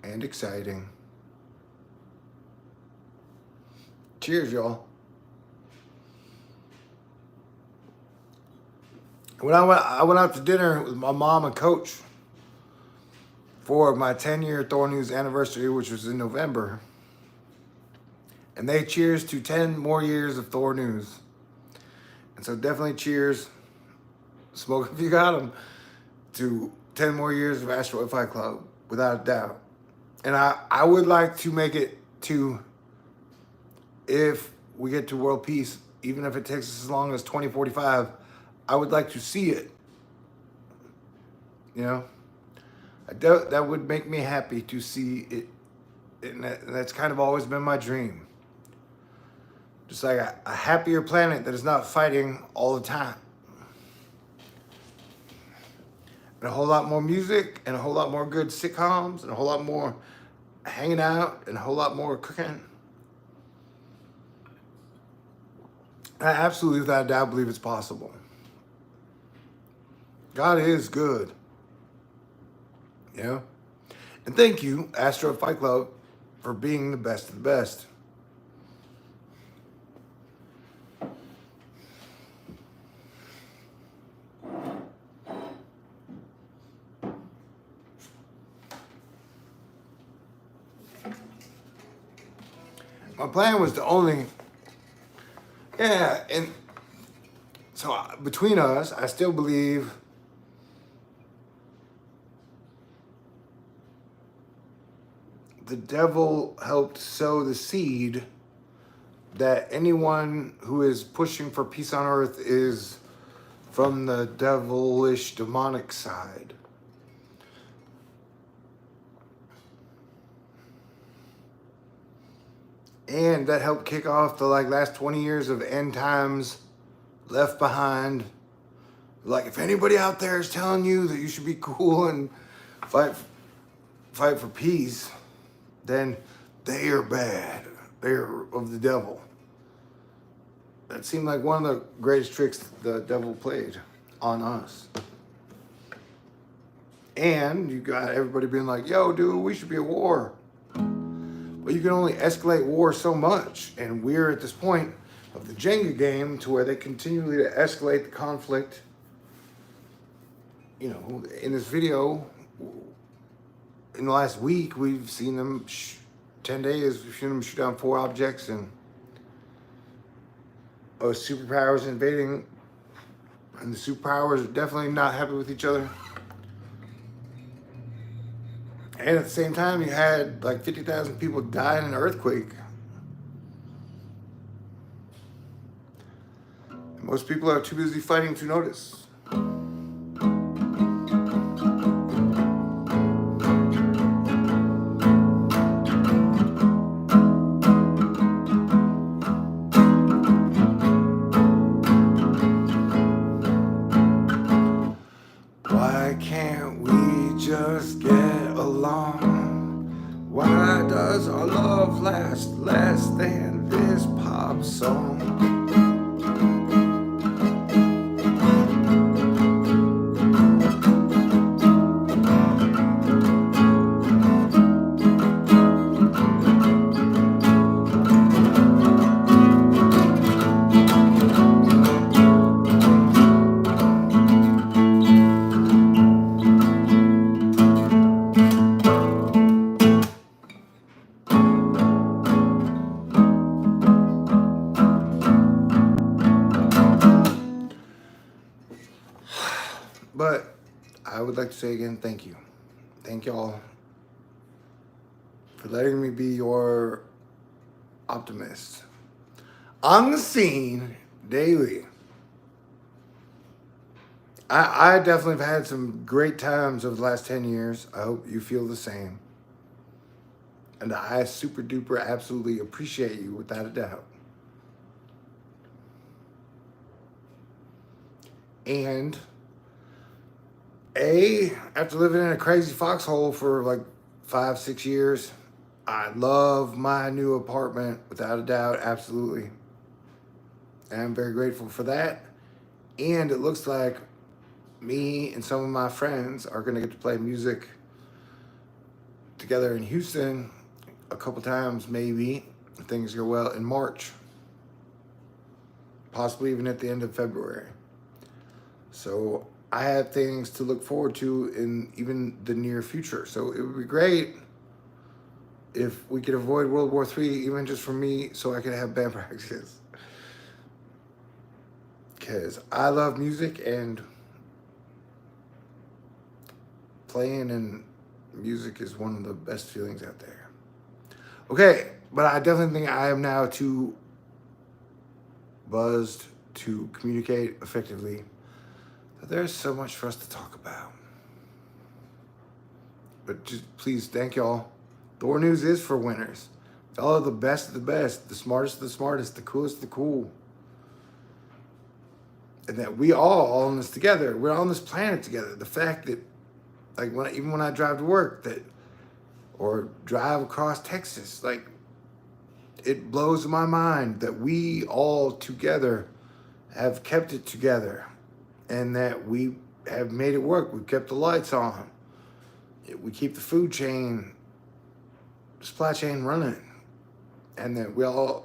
Speaker 1: and exciting. Cheers, y'all. When I went out to dinner with my mom and Coach for my 10-year Thor News anniversary, which was in November. And they cheers to 10 more years of Thor News. And so definitely cheers, smoke if you got them, to 10 more years of Asteroid Fight Ckub, without a doubt. And I would like to make it to, if we get to world peace, even if it takes us as long as 2045, I would like to see it. You know? That would make me happy to see it. And that's kind of always been my dream. Just like a happier planet that is not fighting all the time. And a whole lot more music, and a whole lot more good sitcoms, and a whole lot more hanging out, and a whole lot more cooking. I absolutely, without a doubt, believe it's possible. God is good. You know? And thank you, Asteroid Fight Ckub, for being the best of the best. my plan was to only, yeah, and so between us, I still believe the devil helped sow the seed that anyone who is pushing for peace on earth is from the devilish demonic side. And that helped kick off the last 20 years of end times left behind. Like, if anybody out there is telling you that you should be cool and fight for peace, then they are bad. They are of the devil. That seemed like one of the greatest tricks the devil played on us. And you got everybody being like, yo, dude, we should be at war. But you can only escalate war so much. And we're at this point of the Jenga game to where they continually to escalate the conflict. You know, in this video, in the last week, we've seen them, 10 days, we've seen them shoot down 4 objects, and superpowers invading, and the superpowers are definitely not happy with each other. And at the same time, you had 50,000 people die in an earthquake. And most people are too busy fighting to notice. Why can't we just get along? Why does our love last less than this pop song? But I would like to say again, thank you. Thank y'all for letting me be your optimist on the scene daily. I definitely have had some great times over the last 10 years. I hope you feel the same. And I super duper absolutely appreciate you without a doubt. And after living in a crazy foxhole for 5-6 years, I love my new apartment without a doubt, absolutely. And I'm very grateful for that. And it looks like me and some of my friends are going to get to play music together in Houston a couple times, maybe, if things go well, in March. Possibly even at the end of February. So I have things to look forward to in even the near future. So it would be great if we could avoid World War III, even just for me, so I could have band practice. Because I love music, and playing and music is one of the best feelings out there. Okay, but I definitely think I am now too buzzed to communicate effectively. There's so much for us to talk about. But just please, thank y'all. Thor News is for winners. Follow the best of the best, the smartest of the smartest, the coolest of the cool. And that we all in this together. We're on this planet together. The fact that, even when I drive to work, or drive across Texas, it blows my mind that we all together have kept it together. And that we have made it work. We've kept the lights on. We keep the food chain, supply chain running. And that we all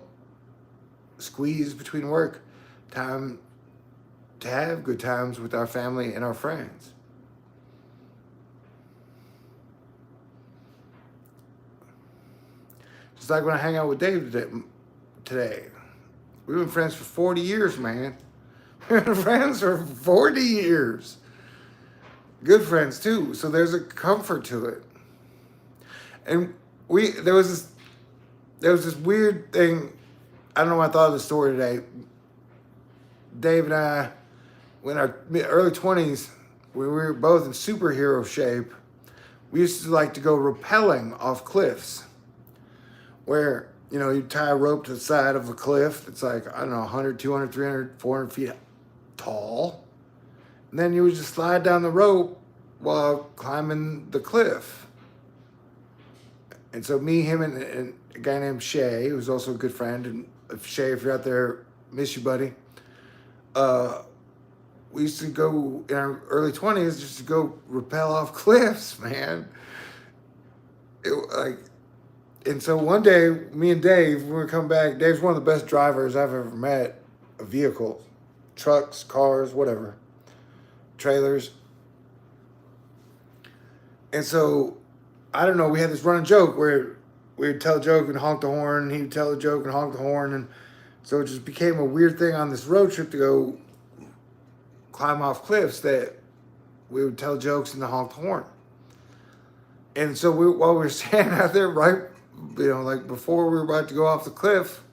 Speaker 1: squeeze between work time to have good times with our family and our friends. It's like when I hang out with Dave today. We've been friends for 40 years, man. We've been friends for 40 years. Good friends too. So there's a comfort to it. And there was this weird thing. I don't know why I thought of the story today. Dave and I, when our early 20s, when we were both in superhero shape, we used to like to go rappelling off cliffs where, you know, you tie a rope to the side of a cliff. It's like, I don't know, 100, 200, 300, 400 feet tall. And then you would just slide down the rope while climbing the cliff. And so me, him, and a guy named Shay, who's also a good friend, and Shay, if you're out there, miss you, buddy. We used to go in our early 20s just to go rappel off cliffs, man. And so one day, me and Dave, when we come back, Dave's one of the best drivers I've ever met of vehicles, trucks, cars, whatever, trailers. And so, I don't know, we had this running joke where we would tell a joke and honk the horn, and he would tell a joke and honk the horn, and so it just became a weird thing on this road trip to go climb off cliffs that we would tell jokes and honk the horn. And so while we were standing out there, right, you know, like before we were about to go off the cliff,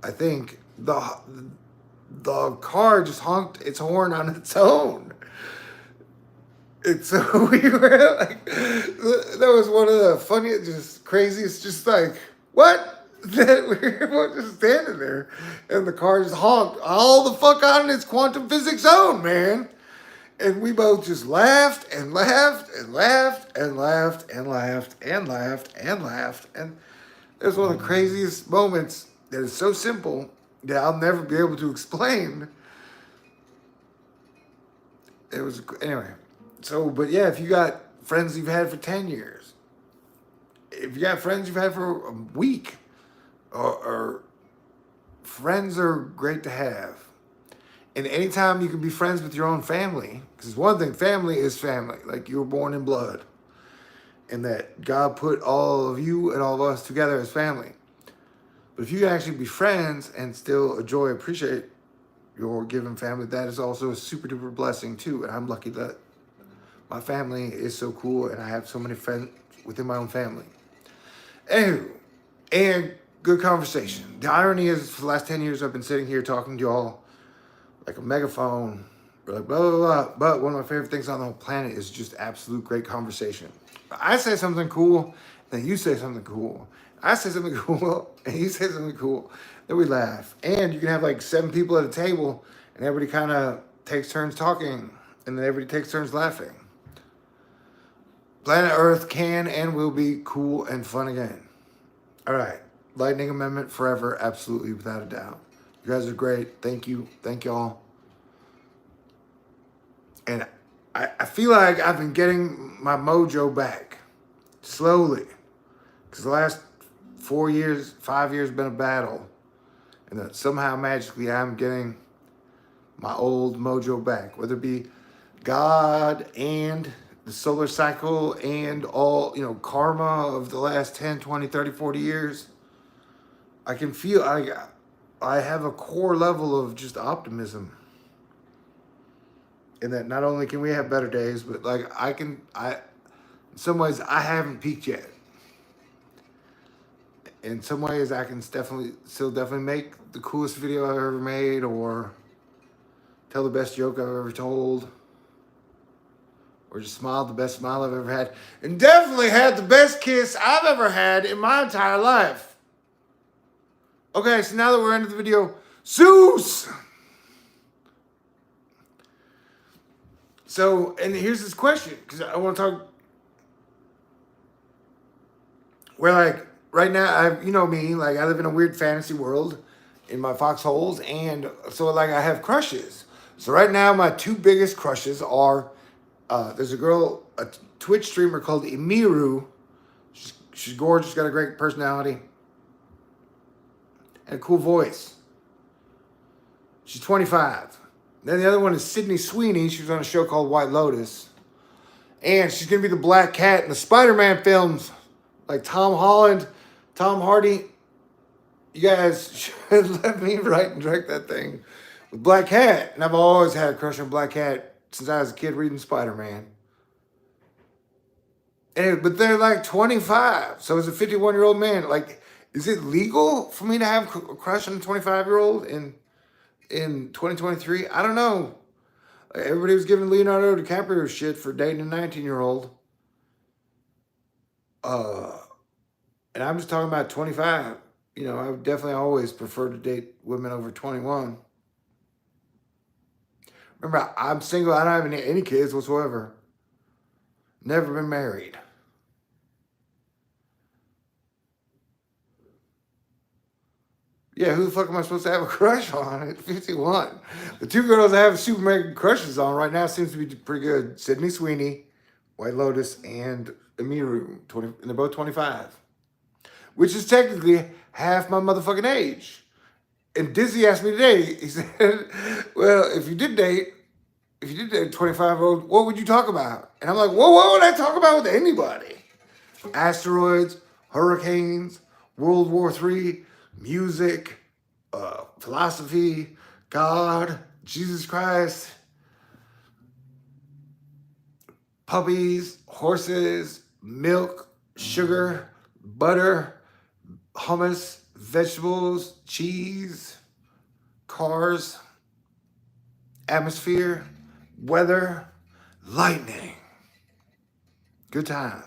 Speaker 1: I think the car just honked its horn on its own. And so we were like, that was one of the funniest, just craziest, just like, what? That we were both just standing there and the car just honked all the fuck on its quantum physics own, man. And we both just laughed and laughed and laughed and laughed and laughed and laughed and laughed. And it was one of the craziest moments that is so simple that I'll never be able to explain. It was, anyway. So, but yeah, if you got friends you've had for 10 years, if you got friends you've had for a week, or friends are great to have. And anytime you can be friends with your own family, because one thing, family is family, like you were born in blood, and that God put all of you and all of us together as family. But if you can actually be friends and still appreciate your given family, that is also a super duper blessing too. And I'm lucky that my family is so cool and I have so many friends within my own family. Anywho, and good conversation. The irony is, for the last 10 years, I've been sitting here talking to y'all like a megaphone, or like blah, blah, blah. But one of my favorite things on the whole planet is just absolute great conversation. I say something cool, then you say something cool. I say something cool, and you say something cool. Then we laugh. And you can have like 7 people at a table, and everybody kind of takes turns talking, and then everybody takes turns laughing. Planet Earth can and will be cool and fun again. All right. Lightning Amendment forever, absolutely, without a doubt. You guys are great. Thank you. Thank y'all. And I feel like I've been getting my mojo back. Slowly. Because the last 4 years, 5 years been a battle. And that somehow, magically, I'm getting my old mojo back. Whether it be God and the solar cycle and all, you know, karma of the last 10, 20, 30, 40 years. I can feel, I have a core level of just optimism. And that not only can we have better days, but like in some ways I haven't peaked yet. In some ways I can still definitely make the coolest video I've ever made, or tell the best joke I've ever told, or just smile the best smile I've ever had, and definitely had the best kiss I've ever had in my entire life. Okay, so now that we're into the video, Zeus! So, and here's this question, because I want to talk, where like, right now, you know me, like I live in a weird fantasy world in my foxholes, and so like I have crushes. So right now, my 2 biggest crushes are, there's a girl, a Twitch streamer called Emiru. She's gorgeous, got a great personality, and a cool voice. She's 25. Then the other one is Sydney Sweeney. She was on a show called White Lotus. And she's going to be the Black Cat in the Spider-Man films. Like Tom Holland Tom Hardy, you guys should let me write and direct that thing with Black Cat. And I've always had a crush on Black Cat since I was a kid reading Spider-Man. But they're like 25. So as a 51-year-old man, like, is it legal for me to have a crush on a 25-year-old in 2023? I don't know. Like, everybody was giving Leonardo DiCaprio shit for dating a 19-year-old. And I'm just talking about 25. You know, I would definitely always prefer to date women over 21. Remember, I'm single. I don't have any kids whatsoever. Never been married. Yeah, who the fuck am I supposed to have a crush on at 51? The two girls I have super mega crushes on right now seems to be pretty good. Sydney Sweeney, White Lotus, and Amiru, and they're both 25. Which is technically half my motherfucking age. And Dizzy asked me today, he said, well, if you did date a 25-year-old, what would you talk about? And I'm like, well, what would I talk about with anybody? Asteroids, hurricanes, World War III, music, philosophy, God, Jesus Christ, puppies, horses, milk, sugar, butter, hummus, vegetables, cheese, cars, atmosphere, weather, lightning, good times,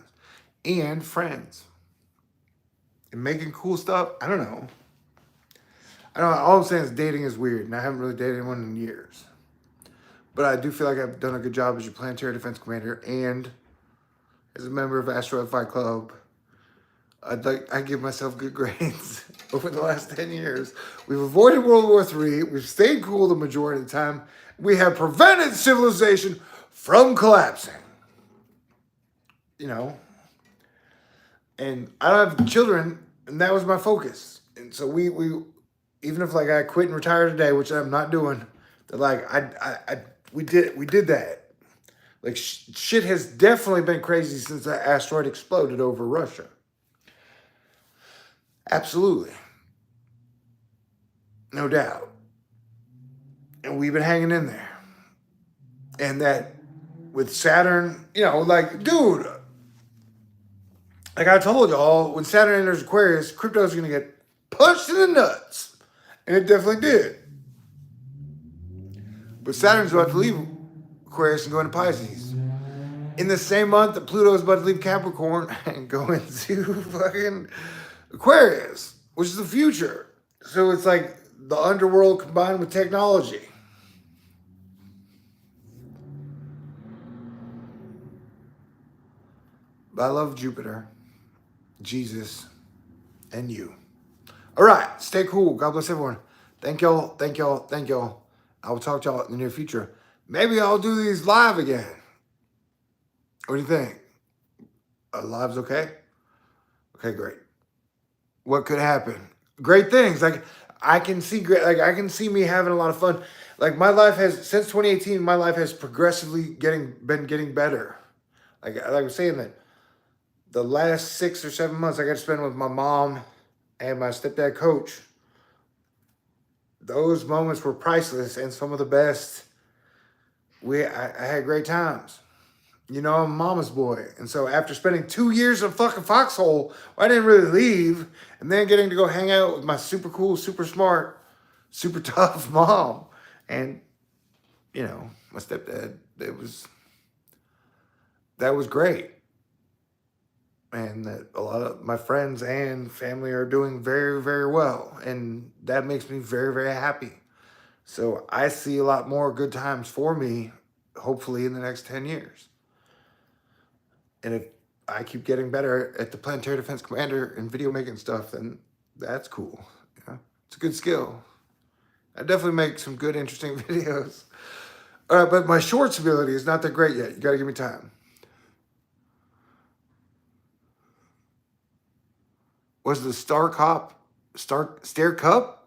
Speaker 1: and friends. And making cool stuff. I don't know. All I'm saying is dating is weird, and I haven't really dated anyone in years. But I do feel like I've done a good job as your planetary defense commander and as a member of Asteroid Fight Ckub. I give myself good grades over the last 10 years. We've avoided World War III. We've stayed cool the majority of the time. We have prevented civilization from collapsing. You know? And I don't have children, and that was my focus. And so we even if like I quit and retire today, which I'm not doing, that like we did that. Like shit has definitely been crazy since that asteroid exploded over Russia. Absolutely. No doubt. And we've been hanging in there. And that with Saturn, you know, like, dude, like I told y'all, when Saturn enters Aquarius, crypto's going to get punched in the nuts. And it definitely did. But Saturn's about to leave Aquarius and go into Pisces. In the same month that Pluto's about to leave Capricorn and go into fucking Aquarius, which is the future. So it's like the underworld combined with technology. But I love Jupiter, Jesus, and you. All right, stay cool. God bless everyone. Thank y'all, thank y'all, thank y'all. I will talk to y'all in the near future. Maybe I'll do these live again. What do you think? Live's okay? Okay, great. What could happen? Great things. Like I can see me having a lot of fun. Like my life has since 2018, my life has progressively been getting better. Like I was saying that the last 6 or 7 months I got to spend with my mom and my stepdad coach. Those moments were priceless and some of the best. I had great times. You know, I'm a mama's boy. And so after spending 2 years in a fucking foxhole, I didn't really leave. And then getting to go hang out with my super cool, super smart, super tough mom. And, you know, my stepdad, that was great. And that a lot of my friends and family are doing very, very well. And that makes me very, very happy. So I see a lot more good times for me, hopefully in the next 10 years. And if I keep getting better at the planetary defense commander and video making stuff, then that's cool. You know? It's a good skill. I definitely make some good, interesting videos. All right, but my shorts ability is not that great yet. You got to give me time. Was the Stair Cup? Was the Stair Cup?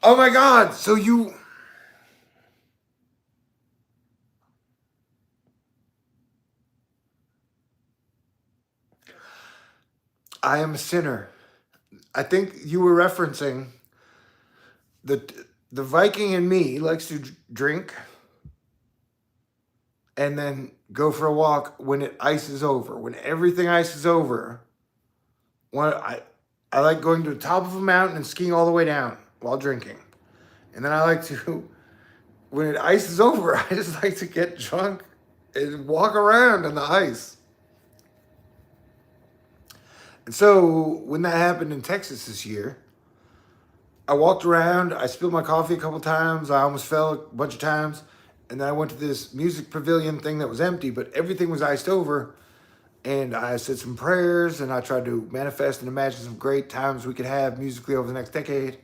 Speaker 1: Oh my God! So you. I am a sinner. I think you were referencing the Viking in me likes to drink and then go for a walk when it ices over. When everything ices over, when I like going to the top of a mountain and skiing all the way down while drinking. And then I like to, when it ices over, I just like to get drunk and walk around on the ice. And so when that happened in Texas this year, I walked around, I spilled my coffee a couple times, I almost fell a bunch of times, and then I went to this music pavilion thing that was empty, but everything was iced over, and I said some prayers, and I tried to manifest and imagine some great times we could have musically over the next decade.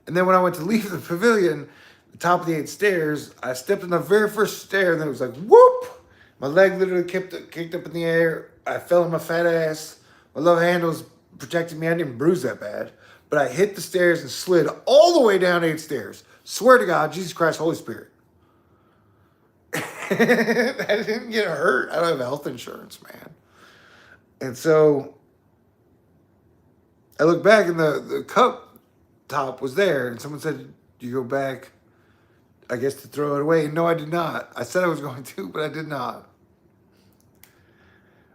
Speaker 1: And then when I went to leave the pavilion, the top of the 8 stairs, I stepped on the very first stair, and then it was like, whoop! My leg literally kicked up in the air, I fell on my fat ass, my love handles protected me, I didn't even bruise that bad. But I hit the stairs and slid all the way down 8 stairs. Swear to God, Jesus Christ, Holy Spirit. I didn't get hurt. I don't have health insurance, man. And so I look back and the cup top was there. And someone said, "Do you go back, I guess, to throw it away?" And no, I did not. I said I was going to, but I did not.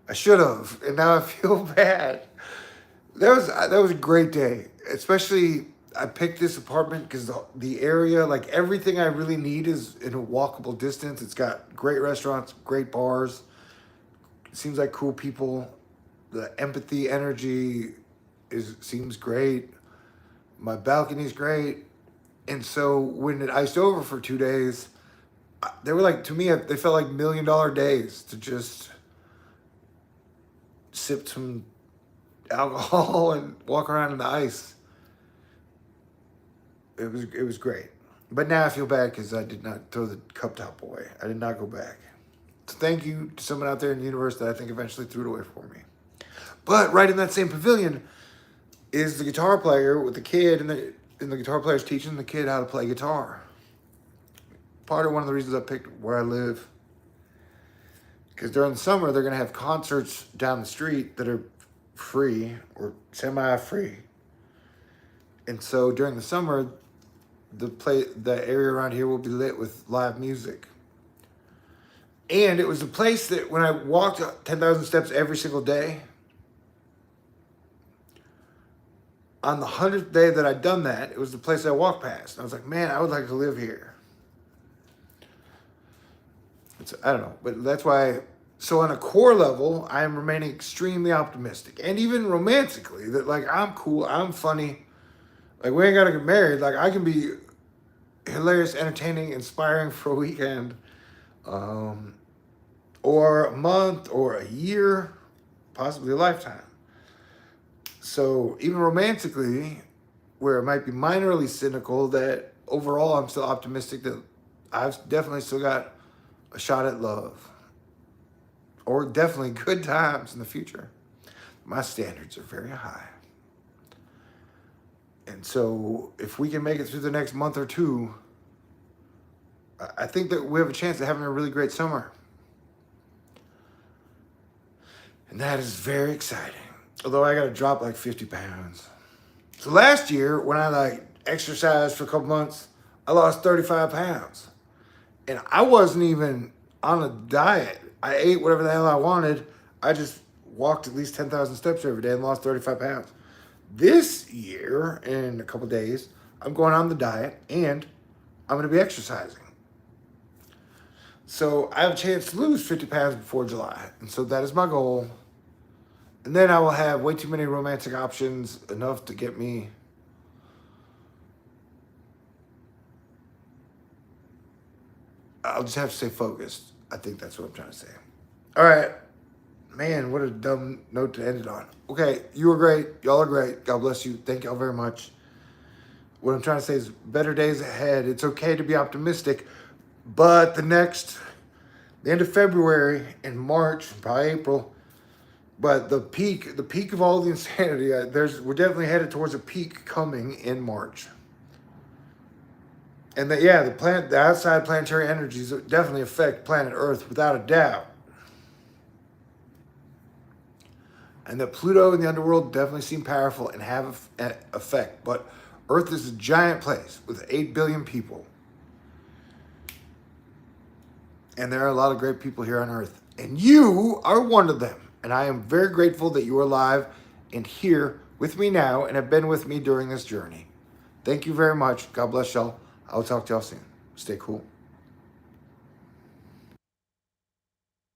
Speaker 1: I should have. And now I feel bad. That was a great day. Especially, I picked this apartment because the area, like everything I really need is in a walkable distance. It's got great restaurants, great bars. It seems like cool people. The empathy, energy seems great. My balcony's great. And so when it iced over for 2 days, they were like, to me, they felt like $1 million days to just sip some alcohol and walk around in the ice. It was great. But now I feel bad because I did not throw the cup top away. I did not go back. So thank you to someone out there in the universe that I think eventually threw it away for me. But right in that same pavilion is the guitar player with the kid, and the guitar player's teaching the kid how to play guitar. Part of one of the reasons I picked where I live, because during the summer they're going to have concerts down the street that are free or semi-free. And so during the summer, the area around here will be lit with live music. And it was a place that when I walked 10,000 steps every single day, on the 100th day that I'd done that, it was the place I walked past. And I was like, man, I would like to live here. I don't know, but that's why. So on a core level, I am remaining extremely optimistic. And even romantically, that like, I'm cool, I'm funny. Like, we ain't got to get married. Like, I can be hilarious, entertaining, inspiring for a weekend. Or a month, or a year, possibly a lifetime. So even romantically, where it might be minorly cynical, that overall I'm still optimistic that I've definitely still got a shot at love. Or definitely good times in the future. My standards are very high. And so if we can make it through the next month or two, I think that we have a chance of having a really great summer. And that is very exciting. Although I got to drop like 50 pounds. So last year, when I like exercised for a couple months, I lost 35 pounds. And I wasn't even on a diet. I ate whatever the hell I wanted. I just walked at least 10,000 steps every day and lost 35 pounds. This year, in a couple days, I'm going on the diet and I'm going to be exercising. So I have a chance to lose 50 pounds before July. And so that is my goal. And then I will have way too many romantic options, enough to get me I'll just have to stay focused. I think that's what I'm trying to say. All right. Man, what a dumb note to end it on. Okay, you are great. Y'all are great. God bless you. Thank y'all very much. What I'm trying to say is better days ahead. It's okay to be optimistic, but the end of February and March, probably April, but the peak of all the insanity, we're definitely headed towards a peak coming in March. And the outside planetary energies definitely affect planet Earth without a doubt. and that Pluto and the underworld definitely seem powerful and have an effect. But Earth is a giant place with 8 billion people. And there are a lot of great people here on Earth. And you are one of them. And I am very grateful that you are alive and here with me now and have been with me during this journey. Thank you very much. God bless y'all. I'll talk to y'all soon. Stay cool.